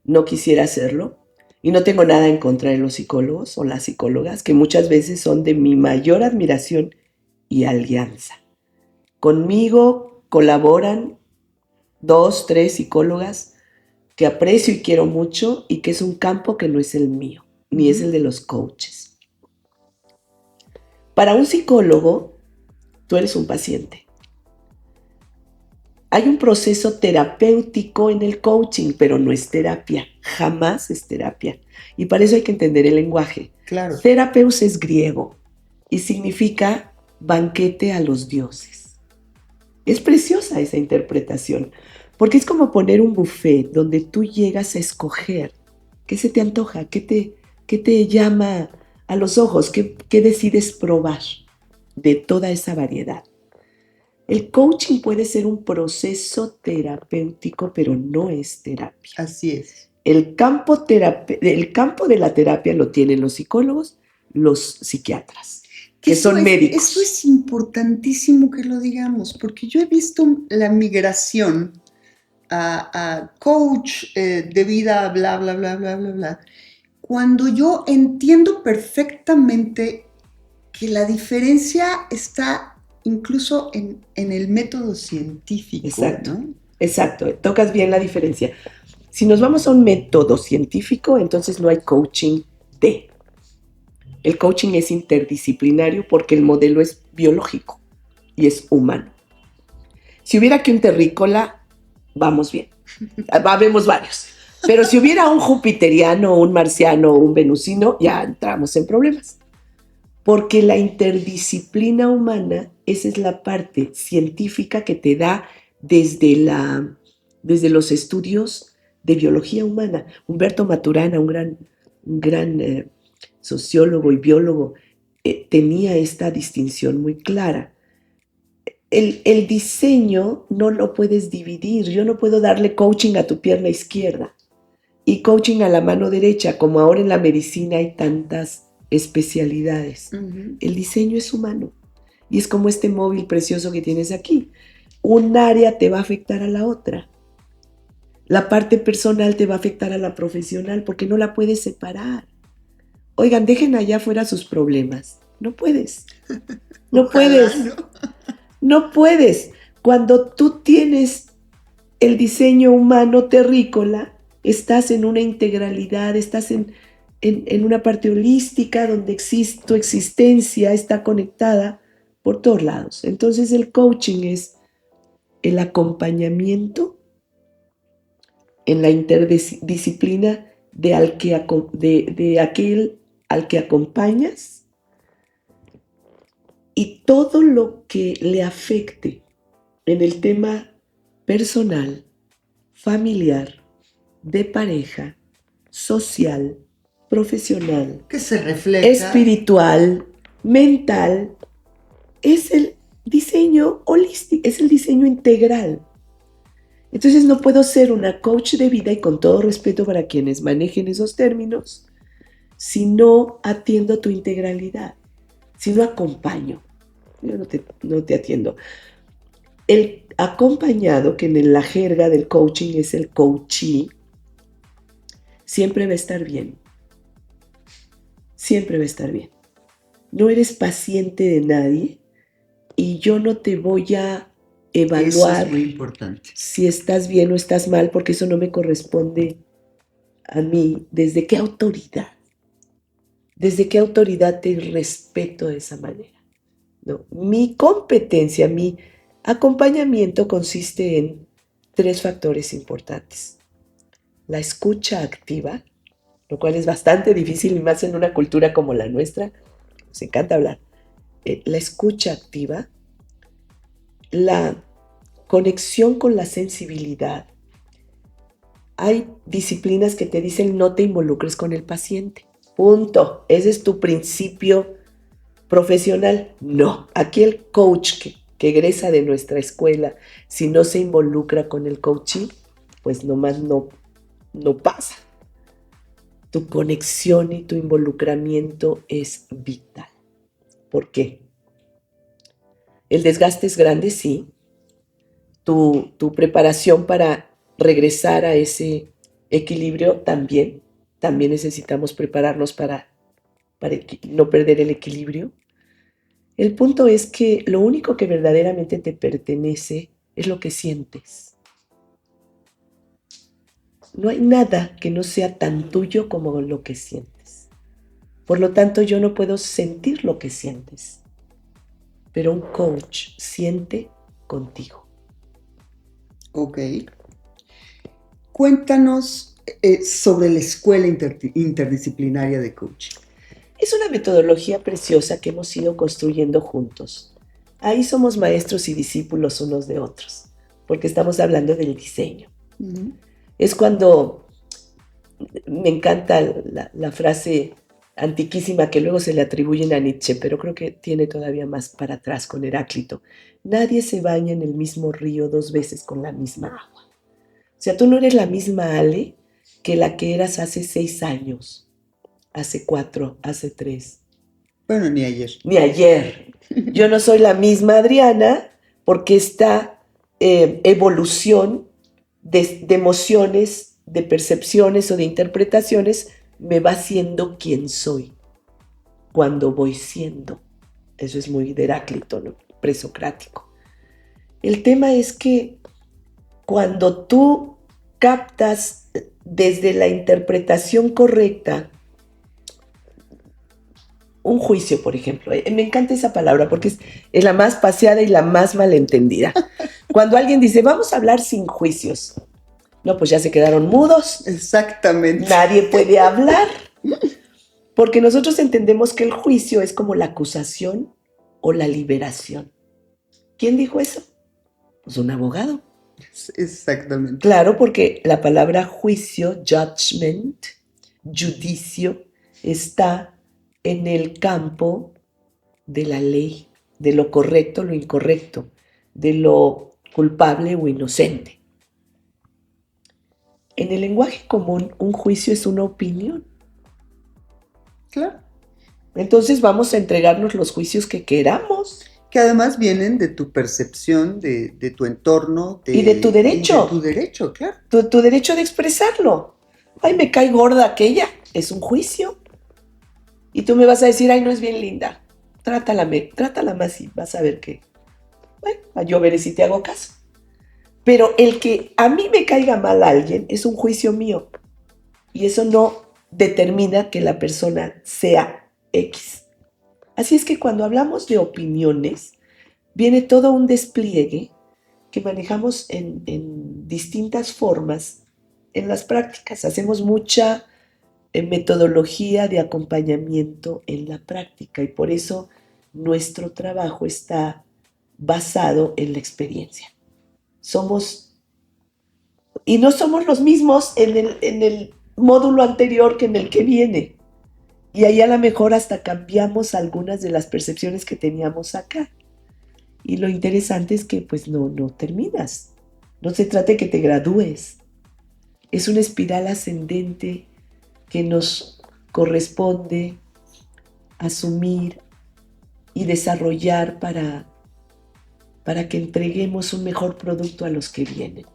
no quisiera serlo, y no tengo nada en contra de los psicólogos o las psicólogas, que muchas veces son de mi mayor admiración y alianza. Conmigo colaboran 2, 3 psicólogas que aprecio y quiero mucho y que es un campo que no es el mío, ni es el de los coaches. Para un psicólogo, tú eres un paciente. Hay un proceso terapéutico en el coaching, pero no es terapia, jamás es terapia. Y para eso hay que entender el lenguaje. Claro. Therapeus es griego y significa banquete a los dioses. Es preciosa esa interpretación, Porque es como poner un buffet donde tú llegas a escoger qué se te antoja, qué te llama a los ojos, qué decides probar de toda esa variedad. El coaching puede ser un proceso terapéutico, pero no es terapia. Así es. El campo de la terapia lo tienen los psicólogos, los psiquiatras, que son médicos. Eso es importantísimo que lo digamos, porque yo he visto la migración a coach de vida, bla, bla, bla, bla, bla, bla, cuando yo entiendo perfectamente que la diferencia está incluso en el método científico. Exacto, ¿no? exacto, tocas bien la diferencia. Si nos vamos a un método científico, entonces no hay coaching de. El coaching es interdisciplinario porque el modelo es biológico y es humano. Si hubiera aquí un terrícola, vamos bien. Habemos varios. Pero si hubiera un jupiteriano, un marciano o un venusino, ya entramos en problemas. Porque la interdisciplina humana, esa es la parte científica que te da desde los estudios de biología humana. Humberto Maturana, un gran sociólogo y biólogo, tenía esta distinción muy clara. El diseño no lo puedes dividir. Yo no puedo darle coaching a tu pierna izquierda y coaching a la mano derecha, como ahora en la medicina hay tantas especialidades. Ujú. El diseño es humano y es como este móvil precioso que tienes aquí. Un área te va a afectar a la otra. La parte personal te va a afectar a la profesional porque no la puedes separar. Oigan, dejen allá afuera sus problemas. No puedes. No Ojalá, puedes. ¿no? No puedes. Cuando tú tienes el diseño humano terrícola, estás en una integralidad, estás en una parte holística donde tu existencia está conectada por todos lados. Entonces el coaching es el acompañamiento en la interdisciplina de aquel al que acompañas y todo lo que le afecte en el tema personal, familiar, de pareja, social, profesional, Que se refleja. espiritual, mental, es el diseño holístico, es el diseño integral. Entonces no puedo ser una coach de vida, y con todo respeto para quienes manejen esos términos, si no atiendo tu integralidad, si no acompaño. Yo no te atiendo. El acompañado, que en la jerga del coaching es el coachee, siempre va a estar bien. Siempre va a estar bien. No eres paciente de nadie y yo no te voy a evaluar. Eso es muy importante. Si estás bien o estás mal, porque eso no me corresponde a mí. ¿Desde qué autoridad? ¿Desde qué autoridad te respeto de esa manera? No, mi competencia, mi acompañamiento consiste en 3 factores importantes. La escucha activa, lo cual es bastante difícil y más en una cultura como la nuestra. Nos encanta hablar. La escucha activa, la conexión con la sensibilidad. Hay disciplinas que te dicen no te involucres con el paciente. Punto. Ese es tu principio profesional. No. Aquí el coach que egresa de nuestra escuela, si no se involucra con el coaching, pues nomás no pasa. Tu conexión y tu involucramiento es vital. ¿Por qué? El desgaste es grande, sí. Tu preparación para regresar a ese equilibrio también necesitamos prepararnos para no perder el equilibrio. El punto es que lo único que verdaderamente te pertenece es lo que sientes. No hay nada que no sea tan tuyo como lo que sientes. Por lo tanto, yo no puedo sentir lo que sientes, pero un coach siente contigo. Ok. Cuéntanos sobre la escuela interdisciplinaria de coaching. Es una metodología preciosa que hemos ido construyendo juntos. Ahí somos maestros y discípulos unos de otros. porque estamos hablando del diseño. Ujú. Es cuando me encanta la frase antiquísima que luego se le atribuyen a Nietzsche, pero creo que tiene todavía más para atrás con Heráclito. Nadie se baña en el mismo río 2 veces con la misma agua. O sea, tú no eres la misma Ale que la que eras hace 6 años, hace 4, hace 3, Bueno, ni ayer. ni ayer. Yo no soy la misma Adriana porque esta evolución de emociones, de percepciones o de interpretaciones me va haciendo quien soy cuando voy siendo. Eso es muy de Heráclito, ¿no? Presocrático. El tema es que cuando tú captas desde la interpretación correcta un juicio, por ejemplo. Me encanta esa palabra porque es la más paseada y la más malentendida. Cuando alguien dice, vamos a hablar sin juicios. No, pues ya se quedaron mudos. Exactamente. Nadie puede hablar. Porque nosotros entendemos que el juicio es como la acusación o la liberación. ¿Quién dijo eso? Pues un abogado. Exactamente. Claro, porque la palabra juicio, judgment, judicio, está en el campo de la ley, de lo correcto, lo incorrecto, de lo culpable o inocente. En el lenguaje común, un juicio es una opinión. Claro. Entonces vamos a entregarnos los juicios que queramos. Que además vienen de tu percepción, de tu entorno. Y de tu derecho. Y de tu derecho, claro. Tu derecho de expresarlo. Ay, me cae gorda aquella. Es un juicio. Y tú me vas a decir, ay, no es bien linda. Trátala más y vas a ver que, bueno, yo veré si te hago caso. Pero el que a mí me caiga mal a alguien es un juicio mío. Y eso no determina que la persona sea X. Así es que cuando hablamos de opiniones, viene todo un despliegue que manejamos en distintas formas en las prácticas. Hacemos mucha metodología de acompañamiento en la práctica y por eso nuestro trabajo está basado en la experiencia. Y no somos los mismos en el módulo anterior que en el que viene. Y ahí a lo mejor hasta cambiamos algunas de las percepciones que teníamos acá. Y lo interesante es que pues no terminas. No se trata de que te gradúes. Es una espiral ascendente que nos corresponde asumir y desarrollar para que entreguemos un mejor producto a los que vienen.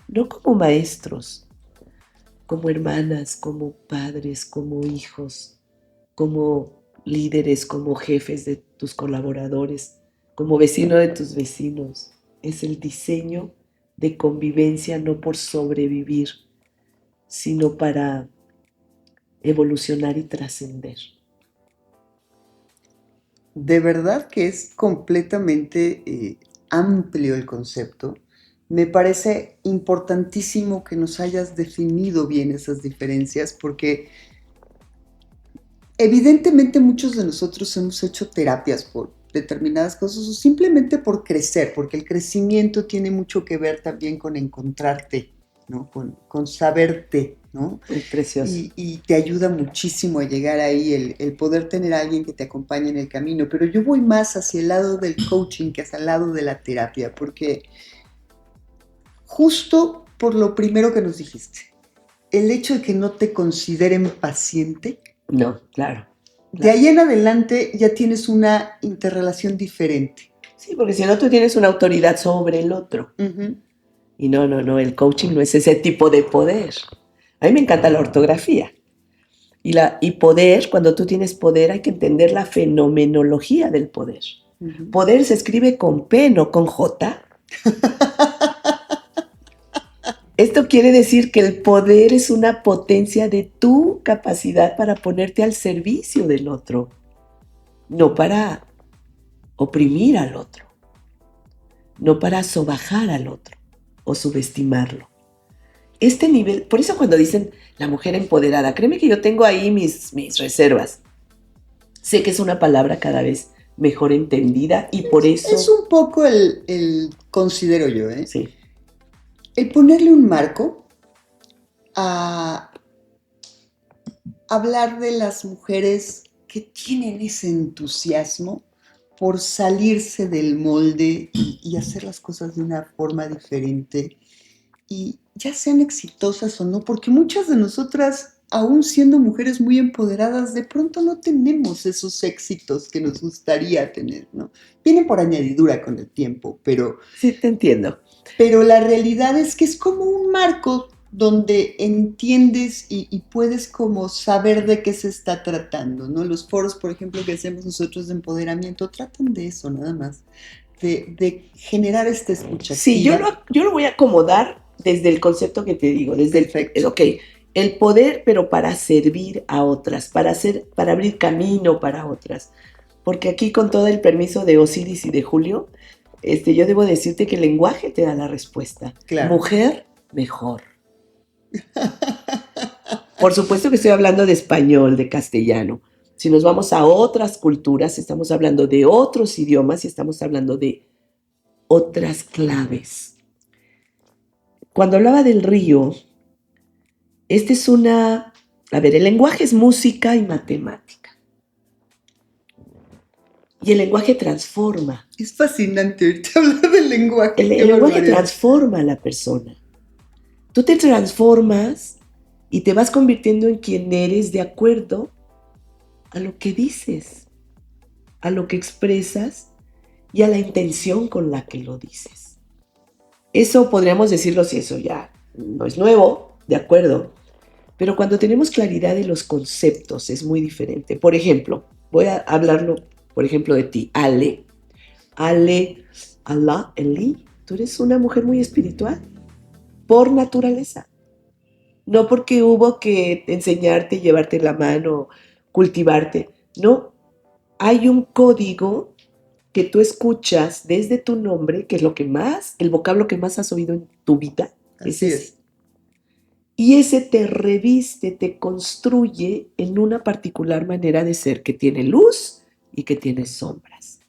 No como maestros, como hermanas, como padres, como hijos, como líderes, como jefes de tus colaboradores, como vecino de tus vecinos. Es el diseño de convivencia no por sobrevivir, sino para evolucionar y trascender. De verdad que es completamente amplio el concepto. Me parece importantísimo que nos hayas definido bien esas diferencias porque evidentemente muchos de nosotros hemos hecho terapias por determinadas cosas o simplemente por crecer, porque el crecimiento tiene mucho que ver también con encontrarte, ¿no? Con saberte, ¿no? Es precioso. Y te ayuda muchísimo a llegar ahí el poder tener a alguien que te acompañe en el camino. Pero yo voy más hacia el lado del coaching que hacia el lado de la terapia, porque justo por lo primero que nos dijiste, el hecho de que no te consideren paciente. No, claro. De ahí en adelante ya tienes una interrelación diferente. Sí, porque si no tú tienes una autoridad sobre el otro. Uh-huh. Y no, el coaching no es ese tipo de poder. A mí me encanta la ortografía. Y poder, cuando tú tienes poder, hay que entender la fenomenología del poder. Uh-huh. Poder se escribe con P, no con J. Esto quiere decir que el poder es una potencia de tu capacidad para ponerte al servicio del otro, no para oprimir al otro, no para sobajar al otro o subestimarlo. Este nivel, por eso cuando dicen la mujer empoderada, créeme que yo tengo ahí mis reservas. Sé que es una palabra cada vez mejor entendida y por eso... Es un poco el considero yo, ¿eh? Sí. el ponerle un marco a hablar de las mujeres que tienen ese entusiasmo por salirse del molde y hacer las cosas de una forma diferente y ya sean exitosas o no, porque muchas de nosotras, aún siendo mujeres muy empoderadas, de pronto no tenemos esos éxitos que nos gustaría tener, ¿no? Vienen por añadidura con el tiempo, Sí, te entiendo. pero la realidad es que es como un marco donde entiendes y puedes como saber de qué se está tratando, ¿no? Los foros, por ejemplo, que hacemos nosotros de empoderamiento, tratan de eso nada más, de generar esta escucha Sí, activa. yo lo voy a acomodar desde el concepto que te digo, Perfecto. ok, el poder, pero para servir a otras, para abrir camino para otras. Porque aquí, con todo el permiso de Osiris y de Julio, yo debo decirte que el lenguaje te da la respuesta. Claro. Mujer, mejor. Por supuesto que estoy hablando de español, de castellano. Si nos vamos a otras culturas, estamos hablando de otros idiomas y estamos hablando de otras claves. Cuando hablaba del río, es una... A ver, el lenguaje es música y matemática. Y el lenguaje transforma. Es fascinante ahorita hablar del lenguaje. El lenguaje transforma a la persona. Tú te transformas y te vas convirtiendo en quien eres de acuerdo a lo que dices, a lo que expresas y a la intención con la que lo dices. Eso podríamos decirlo si eso ya no es nuevo, de acuerdo. Pero cuando tenemos claridad de los conceptos es muy diferente. Por ejemplo, voy a hablarlo, por ejemplo, de ti, Ale. Ale, Allah, Eli, tú eres una mujer muy espiritual, por naturaleza. No porque hubo que enseñarte, llevarte la mano, cultivarte. No, hay un código que tú escuchas desde tu nombre, que es lo que más, el vocablo que más has oído en tu vida. Así es. Y ese te reviste, te construye en una particular manera de ser que tiene luz y que tiene sombras.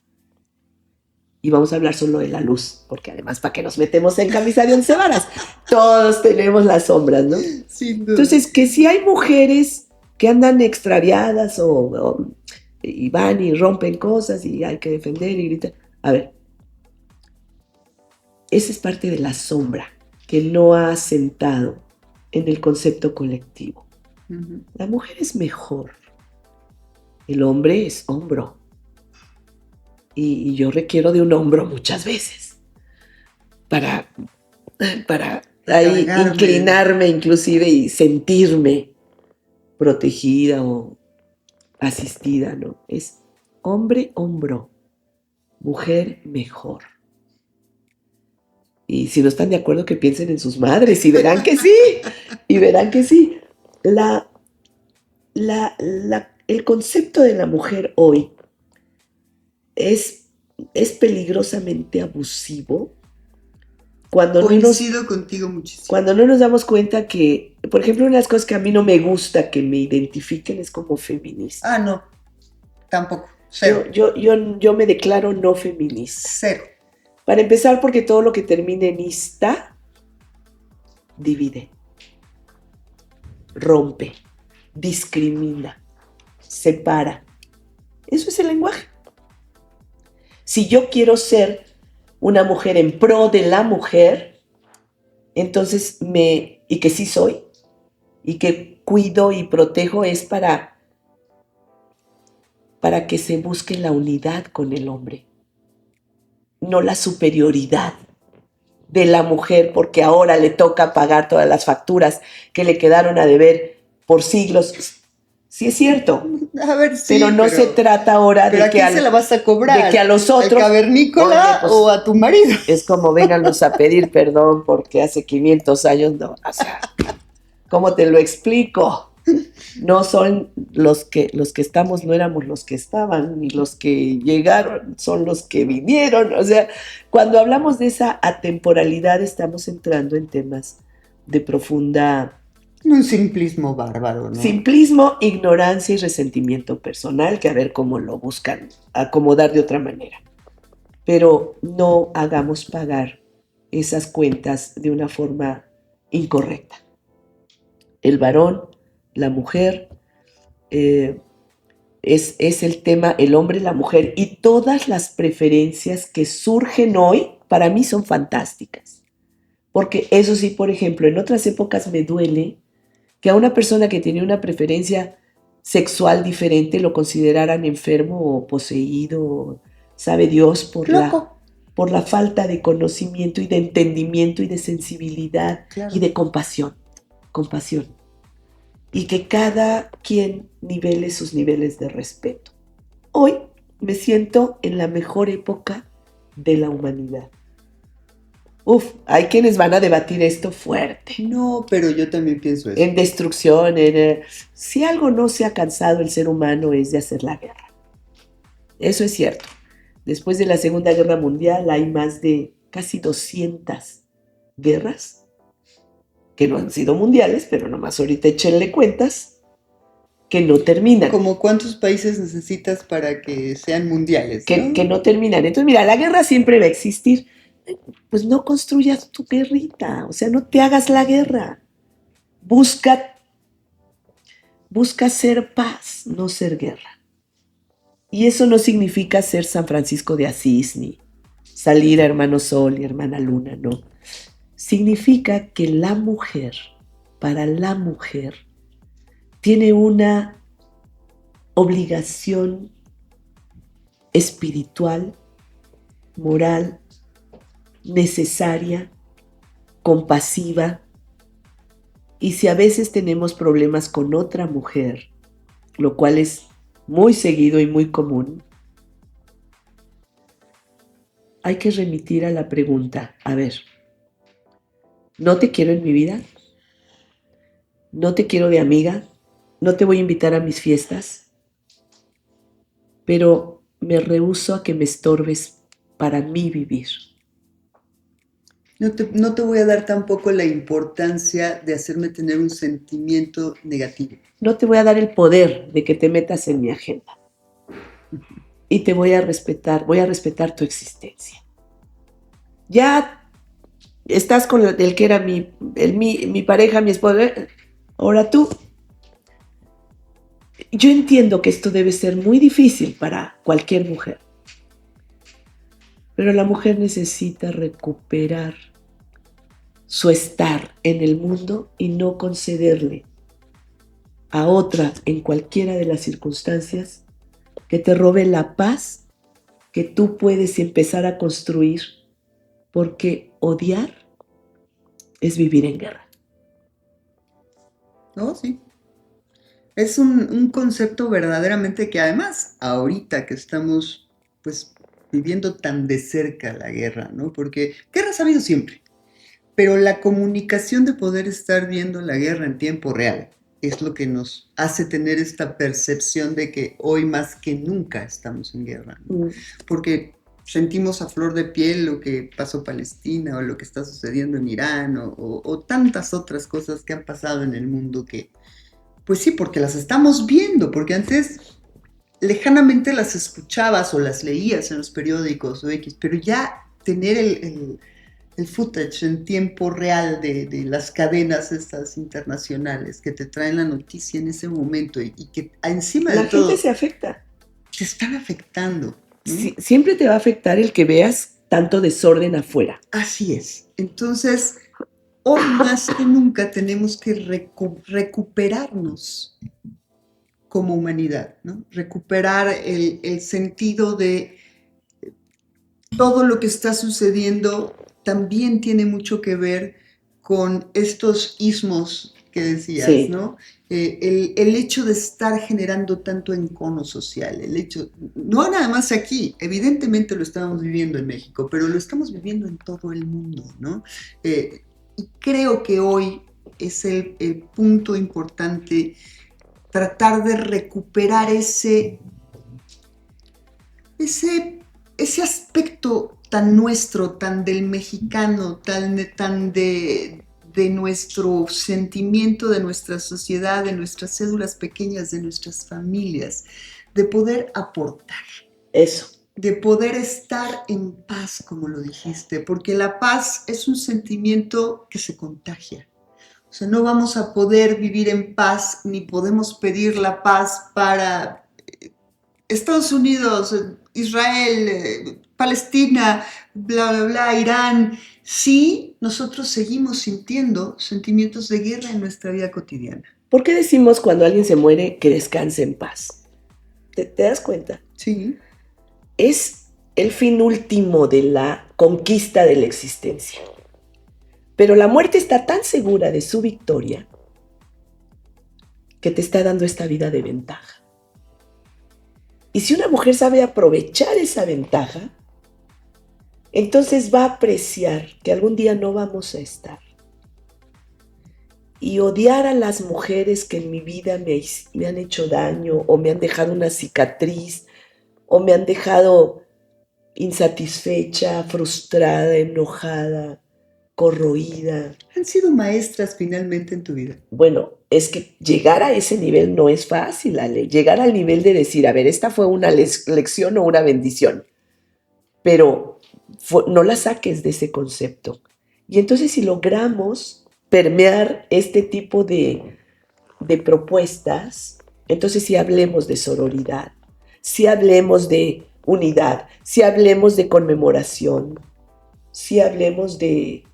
Y vamos a hablar solo de la luz, porque además, ¿para qué nos metemos en camisa de 11 varas? Todos tenemos las sombras, ¿no? Sin duda. Entonces, que si hay mujeres que andan extraviadas y van y rompen cosas y hay que defender y gritar. A ver, esa es parte de la sombra que no ha asentado en el concepto colectivo. Uh-huh. La mujer es mejor. El hombre es hombro. Y yo requiero de un hombro muchas veces para ahí inclinarme inclusive y sentirme protegida o asistida, ¿no? Es hombre, hombro, mujer, mejor. Y si no están de acuerdo, que piensen en sus madres y verán que sí, y verán que sí. El concepto de la mujer hoy es peligrosamente abusivo cuando Coincido contigo muchísimo. Cuando no nos damos cuenta que, por ejemplo, una de las cosas que a mí no me gusta que me identifiquen es como feminista. Ah, no, tampoco. Cero. Yo me declaro no feminista. Cero. Para empezar, porque todo lo que termine en ista divide, rompe, discrimina, separa. Eso es el lenguaje. Si yo quiero ser una mujer en pro de la mujer, entonces y que sí soy, y que cuido y protejo, es para que se busque la unidad con el hombre, no la superioridad de la mujer, porque ahora le toca pagar todas las facturas que le quedaron a deber por siglos. Sí es cierto. A ver, sí, pero no se trata ahora de que se la vas a cobrar, de que a los otros, al cavernícola, pues, o a tu marido. Es como vénganos a pedir perdón porque hace 500 años no, o sea, ¿cómo te lo explico? No son los que estamos, no éramos los que estaban, ni los que llegaron son los que vinieron. O sea, cuando hablamos de esa atemporalidad estamos entrando en temas de profunda... Un simplismo bárbaro, ¿no? Simplismo, ignorancia y resentimiento personal, que a ver cómo lo buscan acomodar de otra manera. Pero no hagamos pagar esas cuentas de una forma incorrecta. El varón, la mujer, eh, es el tema, el hombre, la mujer, y todas las preferencias que surgen hoy, para mí son fantásticas. Porque eso sí, por ejemplo, en otras épocas me duele que a una persona que tenía una preferencia sexual diferente lo consideraran enfermo o poseído, sabe Dios, Loco. por la falta de conocimiento y de entendimiento y de sensibilidad Claro. y de compasión. Compasión. Y que cada quien nivele sus niveles de respeto. Hoy me siento en la mejor época de la humanidad. Uf, hay quienes van a debatir esto fuerte. No, pero yo también pienso eso. En destrucción, si algo no se ha cansado el ser humano es de hacer la guerra. Eso es cierto. Después de la Segunda Guerra Mundial hay más de casi 200 guerras que no han sido mundiales, pero nomás ahorita échenle cuentas, que no terminan. ¿Como cuántos países necesitas para que sean mundiales, ¿no? Que no terminan. Entonces, mira, la guerra siempre va a existir. Pues no construyas tu guerrita, o sea, no te hagas la guerra. Busca ser paz, no ser guerra. Y eso no significa ser San Francisco de Asís, ni salir a hermano Sol y hermana Luna, no. Significa que la mujer, para la mujer, tiene una obligación espiritual, moral, necesaria, compasiva. Y si a veces tenemos problemas con otra mujer, lo cual es muy seguido y muy común, hay que remitir a la pregunta, a ver, ¿no te quiero en mi vida? ¿No te quiero de amiga? ¿No te voy a invitar a mis fiestas? Pero me rehúso a que me estorbes para mí vivir. No te voy a dar tampoco la importancia de hacerme tener un sentimiento negativo. No te voy a dar el poder de que te metas en mi agenda. Y te voy a respetar tu existencia. Ya estás con el que era mi pareja, mi esposo. Ahora tú. Yo entiendo que esto debe ser muy difícil para cualquier mujer. Pero la mujer necesita recuperar su estar en el mundo y no concederle a otra en cualquiera de las circunstancias que te robe la paz que tú puedes empezar a construir, porque odiar es vivir en guerra. No, sí. Es un concepto verdaderamente que además, ahorita que estamos pues viviendo tan de cerca la guerra, ¿no? Porque guerras ha habido siempre, pero la comunicación de poder estar viendo la guerra en tiempo real es lo que nos hace tener esta percepción de que hoy más que nunca estamos en guerra, ¿no? Porque sentimos a flor de piel lo que pasó en Palestina o lo que está sucediendo en Irán o tantas otras cosas que han pasado en el mundo que, pues sí, porque las estamos viendo, porque antes lejanamente las escuchabas o las leías en los periódicos o X, pero ya tener el footage en tiempo real de las cadenas estas internacionales que te traen la noticia en ese momento y que encima de todo... La gente se afecta. Te están afectando. Sí, siempre te va a afectar el que veas tanto desorden afuera. Así es. Entonces, hoy más que nunca tenemos que recuperarnos como humanidad, ¿no? Recuperar el sentido de todo lo que está sucediendo también tiene mucho que ver con estos ismos que decías, sí, ¿no? El hecho de estar generando tanto encono social, el hecho, no nada más aquí, evidentemente lo estamos viviendo en México, pero lo estamos viviendo en todo el mundo, ¿no? Y creo que hoy es el punto importante tratar de recuperar ese aspecto tan nuestro, tan del mexicano, tan de nuestro sentimiento, de nuestra sociedad, de nuestras cédulas pequeñas, de nuestras familias, de poder aportar. Eso. de poder estar en paz, como lo dijiste, porque la paz es un sentimiento que se contagia. O sea, no vamos a poder vivir en paz ni podemos pedir la paz para Estados Unidos, Israel, Palestina, bla, bla, bla, Irán. Sí, nosotros seguimos sintiendo sentimientos de guerra en nuestra vida cotidiana. ¿Por qué decimos cuando alguien se muere que descanse en paz? ¿Te das cuenta? Sí. Es el fin último de la conquista de la existencia. Pero la muerte está tan segura de su victoria que te está dando esta vida de ventaja. Y si una mujer sabe aprovechar esa ventaja, entonces va a apreciar que algún día no vamos a estar. Y odiar a las mujeres que en mi vida me han hecho daño o me han dejado una cicatriz o me han dejado insatisfecha, frustrada, enojada, corroída. ¿Han sido maestras finalmente en tu vida? Bueno, es que llegar a ese nivel no es fácil, Ale. Llegar al nivel de decir, a ver, esta fue una lección o una bendición, pero no la saques de ese concepto. Y entonces si logramos permear este tipo de propuestas, entonces sí hablemos de sororidad, sí hablemos de unidad, sí hablemos de conmemoración, sí hablemos de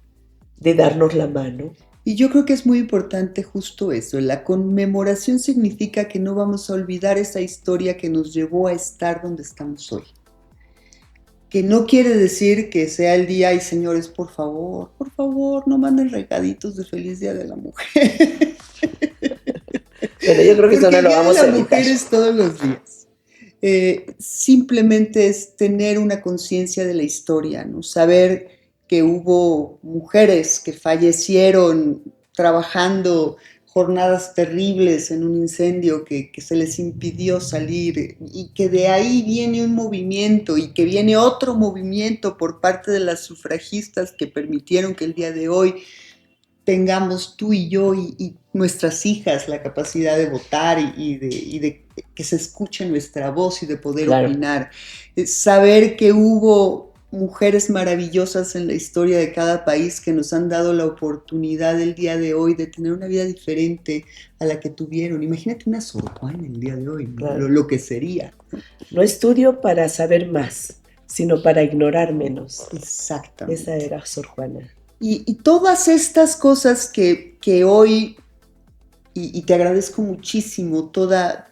darnos la mano. Y yo creo que es muy importante justo eso. La conmemoración significa que no vamos a olvidar esa historia que nos llevó a estar donde estamos hoy. Que no quiere decir que sea el día y señores, por favor, no manden regaditos de feliz día de la mujer. Pero yo creo que eso no lo vamos a evitar. Las mujeres todos los días. Simplemente es tener una conciencia de la historia, ¿no? Saber que hubo mujeres que fallecieron trabajando jornadas terribles en un incendio que se les impidió salir y que de ahí viene un movimiento y que viene otro movimiento por parte de las sufragistas que permitieron que el día de hoy tengamos tú y yo y nuestras hijas la capacidad de votar y de que se escuche nuestra voz y de poder opinar. Saber que hubo mujeres maravillosas en la historia de cada país que nos han dado la oportunidad el día de hoy de tener una vida diferente a la que tuvieron. Imagínate una Sor Juana el día de hoy, ¿no? Lo que sería. No estudio para saber más, sino para ignorar menos. Exactamente. Esa era Sor Juana. Y todas estas cosas que hoy, y te agradezco muchísimo, toda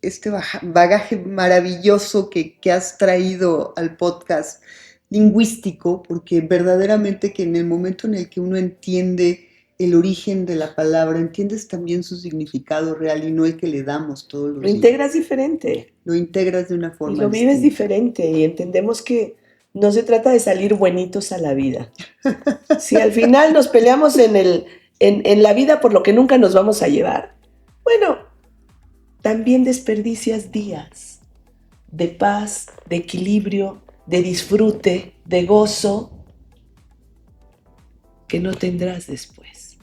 este bagaje maravilloso que has traído al podcast lingüístico, porque verdaderamente que en el momento en el que uno entiende el origen de la palabra, entiendes también su significado real y no el que le damos todos los días. Lo integras diferente. Lo integras de una forma y lo vives diferente y entendemos que no se trata de salir buenitos a la vida. Si al final nos peleamos en la vida por lo que nunca nos vamos a llevar, bueno, también desperdicias días de paz, de equilibrio, de disfrute, de gozo, que no tendrás después.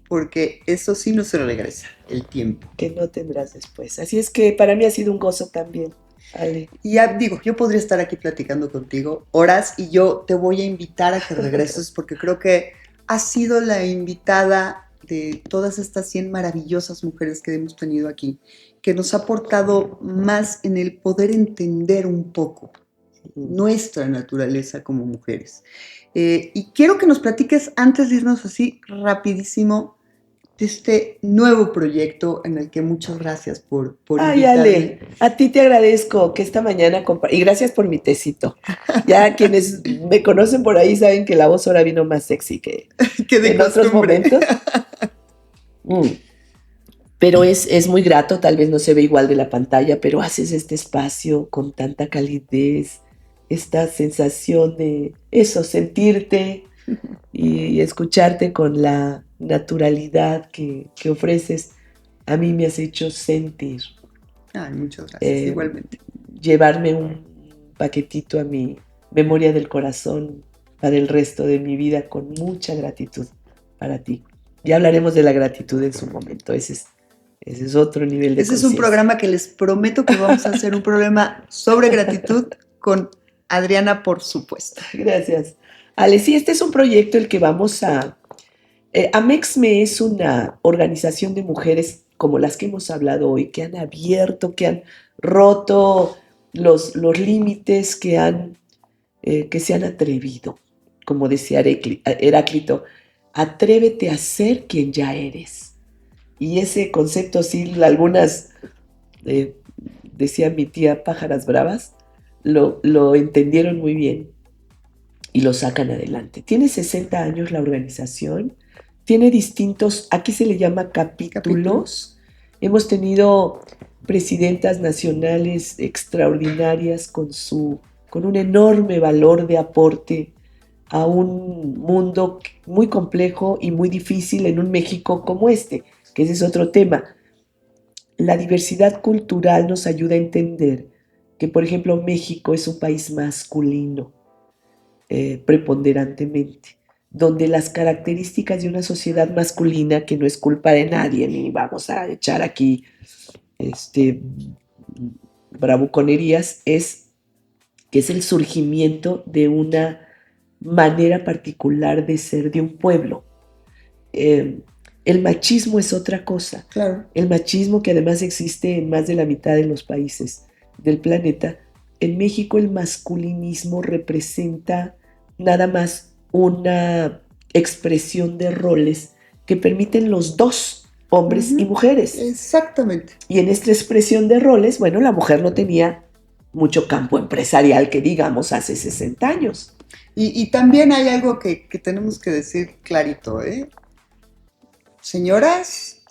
Porque eso sí no se regresa, el tiempo. Que no tendrás después. Así es que para mí ha sido un gozo también, Ale. Y ya digo, yo podría estar aquí platicando contigo horas y yo te voy a invitar a que regreses porque creo que has sido la invitada de todas estas 100 maravillosas mujeres que hemos tenido aquí, que nos ha aportado más en el poder entender un poco nuestra naturaleza como mujeres. Y quiero que nos platiques, antes de irnos así rapidísimo, de este nuevo proyecto en el que muchas gracias por invitarme. Ale, a ti te agradezco que esta mañana y gracias por mi tecito. Ya quienes me conocen por ahí saben que la voz ahora vino más sexy que de en otros momentos. Pero es muy grato, tal vez no se ve igual de la pantalla, pero haces este espacio con tanta calidez, esta sensación de eso, sentirte y escucharte con la naturalidad que ofreces. A mí me has hecho sentir. Ay, muchas gracias, igualmente. Llevarme un paquetito a mi memoria del corazón para el resto de mi vida con mucha gratitud para ti. Ya hablaremos de la gratitud en su momento. Ese es otro nivel de conciencia. Ese es un programa que les prometo que vamos a hacer un programa sobre gratitud con Adriana, por supuesto. Gracias. Ale, sí, este es un proyecto el que vamos a... Amexme es una organización de mujeres como las que hemos hablado hoy, que han abierto, que han roto los límites, que se han atrevido. Como decía Heráclito, atrévete a ser quien ya eres. Y ese concepto, sí, algunas, eh, decía mi tía Pájaras Bravas, lo entendieron muy bien y lo sacan adelante. Tiene 60 años la organización, tiene distintos, aquí se le llama capítulos. Hemos tenido presidentas nacionales extraordinarias con un enorme valor de aporte a un mundo muy complejo y muy difícil en un México como este, que ese es otro tema. La diversidad cultural nos ayuda a entender que, por ejemplo, México es un país masculino, preponderantemente, donde las características de una sociedad masculina, que no es culpa de nadie, ni vamos a echar aquí bravuconerías, es que es el surgimiento de una manera particular de ser de un pueblo. El machismo es otra cosa. Claro. El machismo, que además existe en más de la mitad de los países del planeta. En México el masculinismo representa nada más una expresión de roles que permiten los dos, hombres y mujeres. Exactamente. Y en esta expresión de roles, bueno, la mujer no tenía mucho campo empresarial, que digamos, hace 60 años. Y también hay algo que tenemos que decir clarito, ¿eh? Señoras,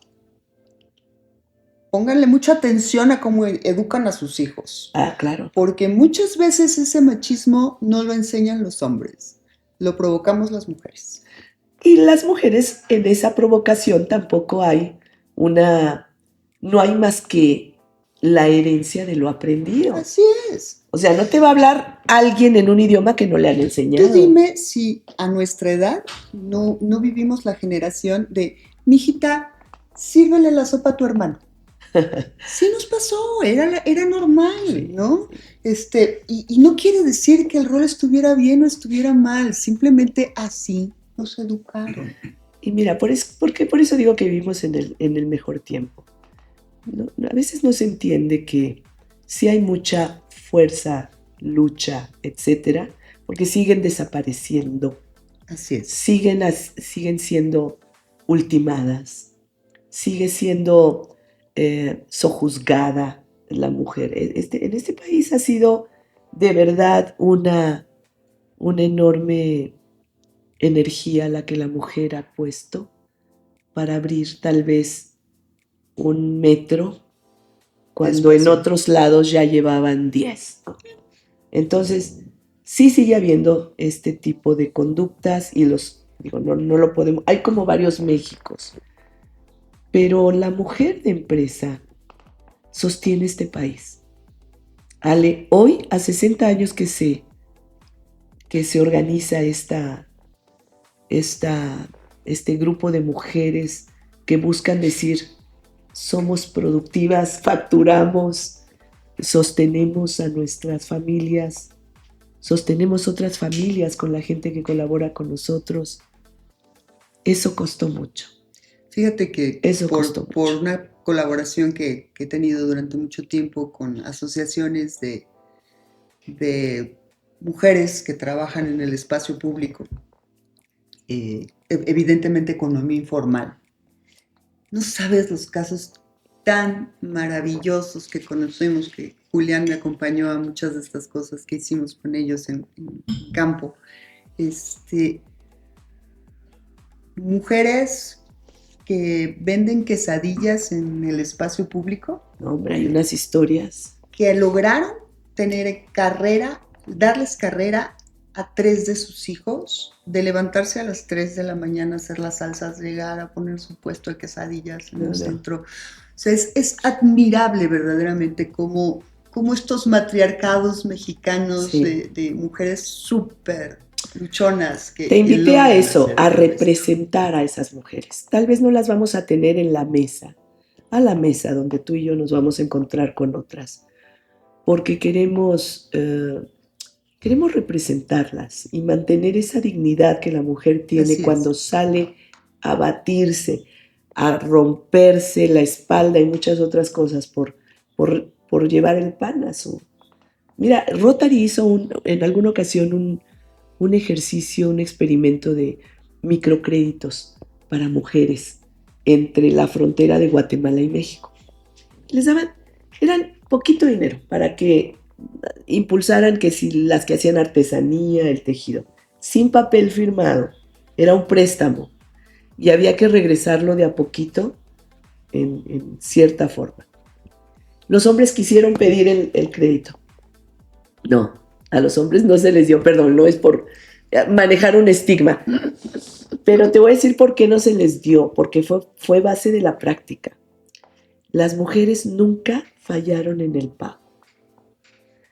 pónganle mucha atención a cómo educan a sus hijos. Ah, claro. Porque muchas veces ese machismo no lo enseñan los hombres, lo provocamos las mujeres. Y las mujeres, en esa provocación tampoco hay no hay más que la herencia de lo aprendido. Así es. O sea, no te va a hablar alguien en un idioma que no le han enseñado. Tú dime si a nuestra edad no vivimos la generación de, mijita, sírvele la sopa a tu hermano. Sí nos pasó, era normal, sí, ¿no? Y no quiere decir que el rol estuviera bien o estuviera mal, simplemente así nos educaron. Y mira, por eso digo que vivimos en el mejor tiempo. ¿No? A veces no se entiende que sí hay mucha fuerza, lucha, etcétera, porque siguen desapareciendo. Así es. Siguen siendo ultimadas, sigue siendo sojuzgada la mujer. En este país ha sido de verdad una enorme energía la que la mujer ha puesto para abrir tal vez un metro cuando en otros lados ya llevaban 10. Entonces, sí sigue habiendo este tipo de conductas y no lo podemos, hay como varios Méxicos, pero la mujer de empresa sostiene este país. Ale, hoy a 60 años que se organiza este grupo de mujeres que buscan decir, somos productivas, facturamos, sostenemos a nuestras familias, sostenemos otras familias con la gente que colabora con nosotros. Eso costó mucho. Fíjate que por una colaboración que he tenido durante mucho tiempo con asociaciones de mujeres que trabajan en el espacio público, evidentemente economía informal. No sabes los casos tan maravillosos que conocemos, que Julián me acompañó a muchas de estas cosas que hicimos con ellos en campo. Mujeres que venden quesadillas en el espacio público. No, hombre, hay unas historias. Que lograron tener darles carrera a 3 de sus hijos, de levantarse a las 3 de la mañana, hacer las salsas, llegar a poner su puesto de quesadillas en el centro. O sea, es admirable verdaderamente cómo estos matriarcados mexicanos, sí, de mujeres súper luchonas. Te invité a eso, a representar a esas mujeres. Tal vez no las vamos a tener en la mesa, a la mesa donde tú y yo nos vamos a encontrar con otras, porque queremos queremos representarlas y mantener esa dignidad que la mujer tiene Así cuando es. sale a batirse, a romperse la espalda y muchas otras cosas por llevar el pan a su... Mira, Rotary hizo en alguna ocasión un ejercicio, un experimento de microcréditos para mujeres entre la frontera de Guatemala y México. Les daban, eran poquito dinero para que impulsaran que si las que hacían artesanía, el tejido, sin papel firmado, era un préstamo y había que regresarlo de a poquito en cierta forma. Los hombres quisieron pedir el crédito. No, a los hombres no se les dio, perdón, no es por manejar un estigma, pero te voy a decir por qué no se les dio, porque fue base de la práctica. Las mujeres nunca fallaron en el pago.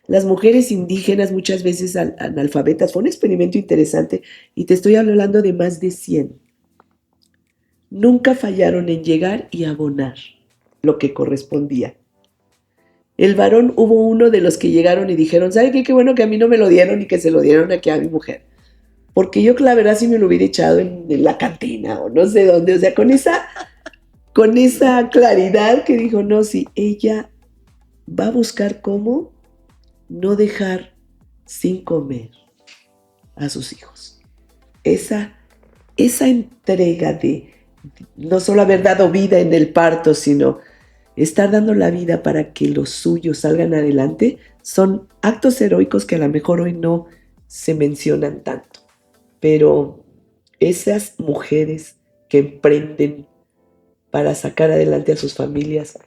Las mujeres indígenas, muchas veces analfabetas, fue un experimento interesante y te estoy hablando de más de 100. Nunca fallaron en llegar y abonar lo que correspondía. El varón, hubo uno de los que llegaron y dijeron, ¿sabe qué? Qué bueno que a mí no me lo dieron y que se lo dieron aquí a mi mujer. Porque yo, la verdad, sí me lo hubiera echado en la cantina o no sé dónde. O sea, con esa claridad que dijo, no, si ella va a buscar cómo no dejar sin comer a sus hijos. Esa entrega de no solo haber dado vida en el parto, sino estar dando la vida para que los suyos salgan adelante, son actos heroicos que a lo mejor hoy no se mencionan tanto. Pero esas mujeres que emprenden para sacar adelante a sus familias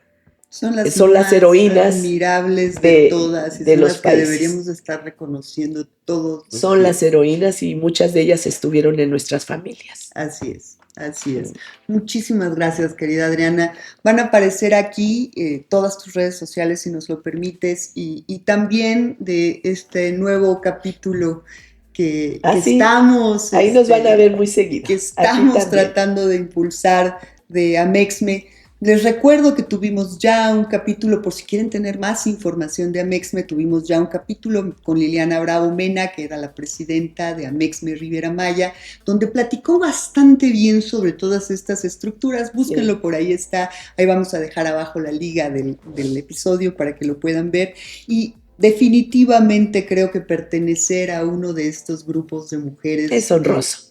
son las las heroínas admirables de todas y de son los las que países. deberíamos estar reconociendo todos los Son días. las heroínas y muchas de ellas estuvieron en nuestras familias. Así es, así es. Muchísimas gracias, querida Adriana. Van a aparecer aquí todas tus redes sociales, si nos lo permites, y también de este nuevo capítulo que estamos... Ahí nos van a ver muy seguido. Que estamos tratando de impulsar de Amexme. Les recuerdo que tuvimos ya un capítulo, por si quieren tener más información de Amexme, tuvimos ya un capítulo con Liliana Bravo Mena, que era la presidenta de Amexme Riviera Maya, donde platicó bastante bien sobre todas estas estructuras. Búsquenlo, sí. Por ahí está. Ahí vamos a dejar abajo la liga del episodio para que lo puedan ver. Y definitivamente creo que pertenecer a uno de estos grupos de mujeres es honroso.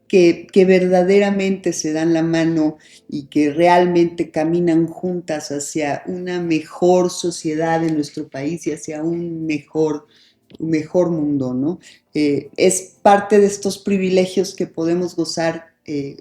Que verdaderamente se dan la mano y que realmente caminan juntas hacia una mejor sociedad en nuestro país y hacia un mejor mundo, ¿no? Es parte de estos privilegios que podemos gozar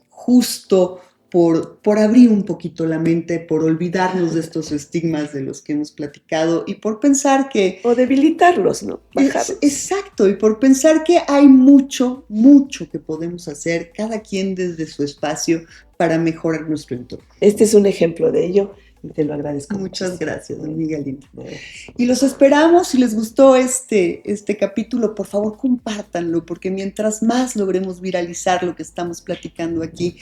justo por abrir un poquito la mente, por olvidarnos de estos estigmas de los que hemos platicado y por pensar que... O debilitarlos, ¿no? Bajarlos. Exacto, y por pensar que hay mucho, mucho que podemos hacer, cada quien desde su espacio, para mejorar nuestro entorno. Este es un ejemplo de ello y te lo agradezco. Muchas gracias, amiga linda. Y los esperamos, si les gustó este capítulo, por favor compártanlo, porque mientras más logremos viralizar lo que estamos platicando aquí,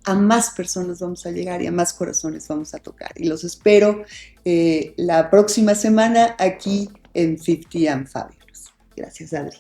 a más personas vamos a llegar y a más corazones vamos a tocar. Y los espero la próxima semana aquí en 50 and Fabulous. Gracias, Adri.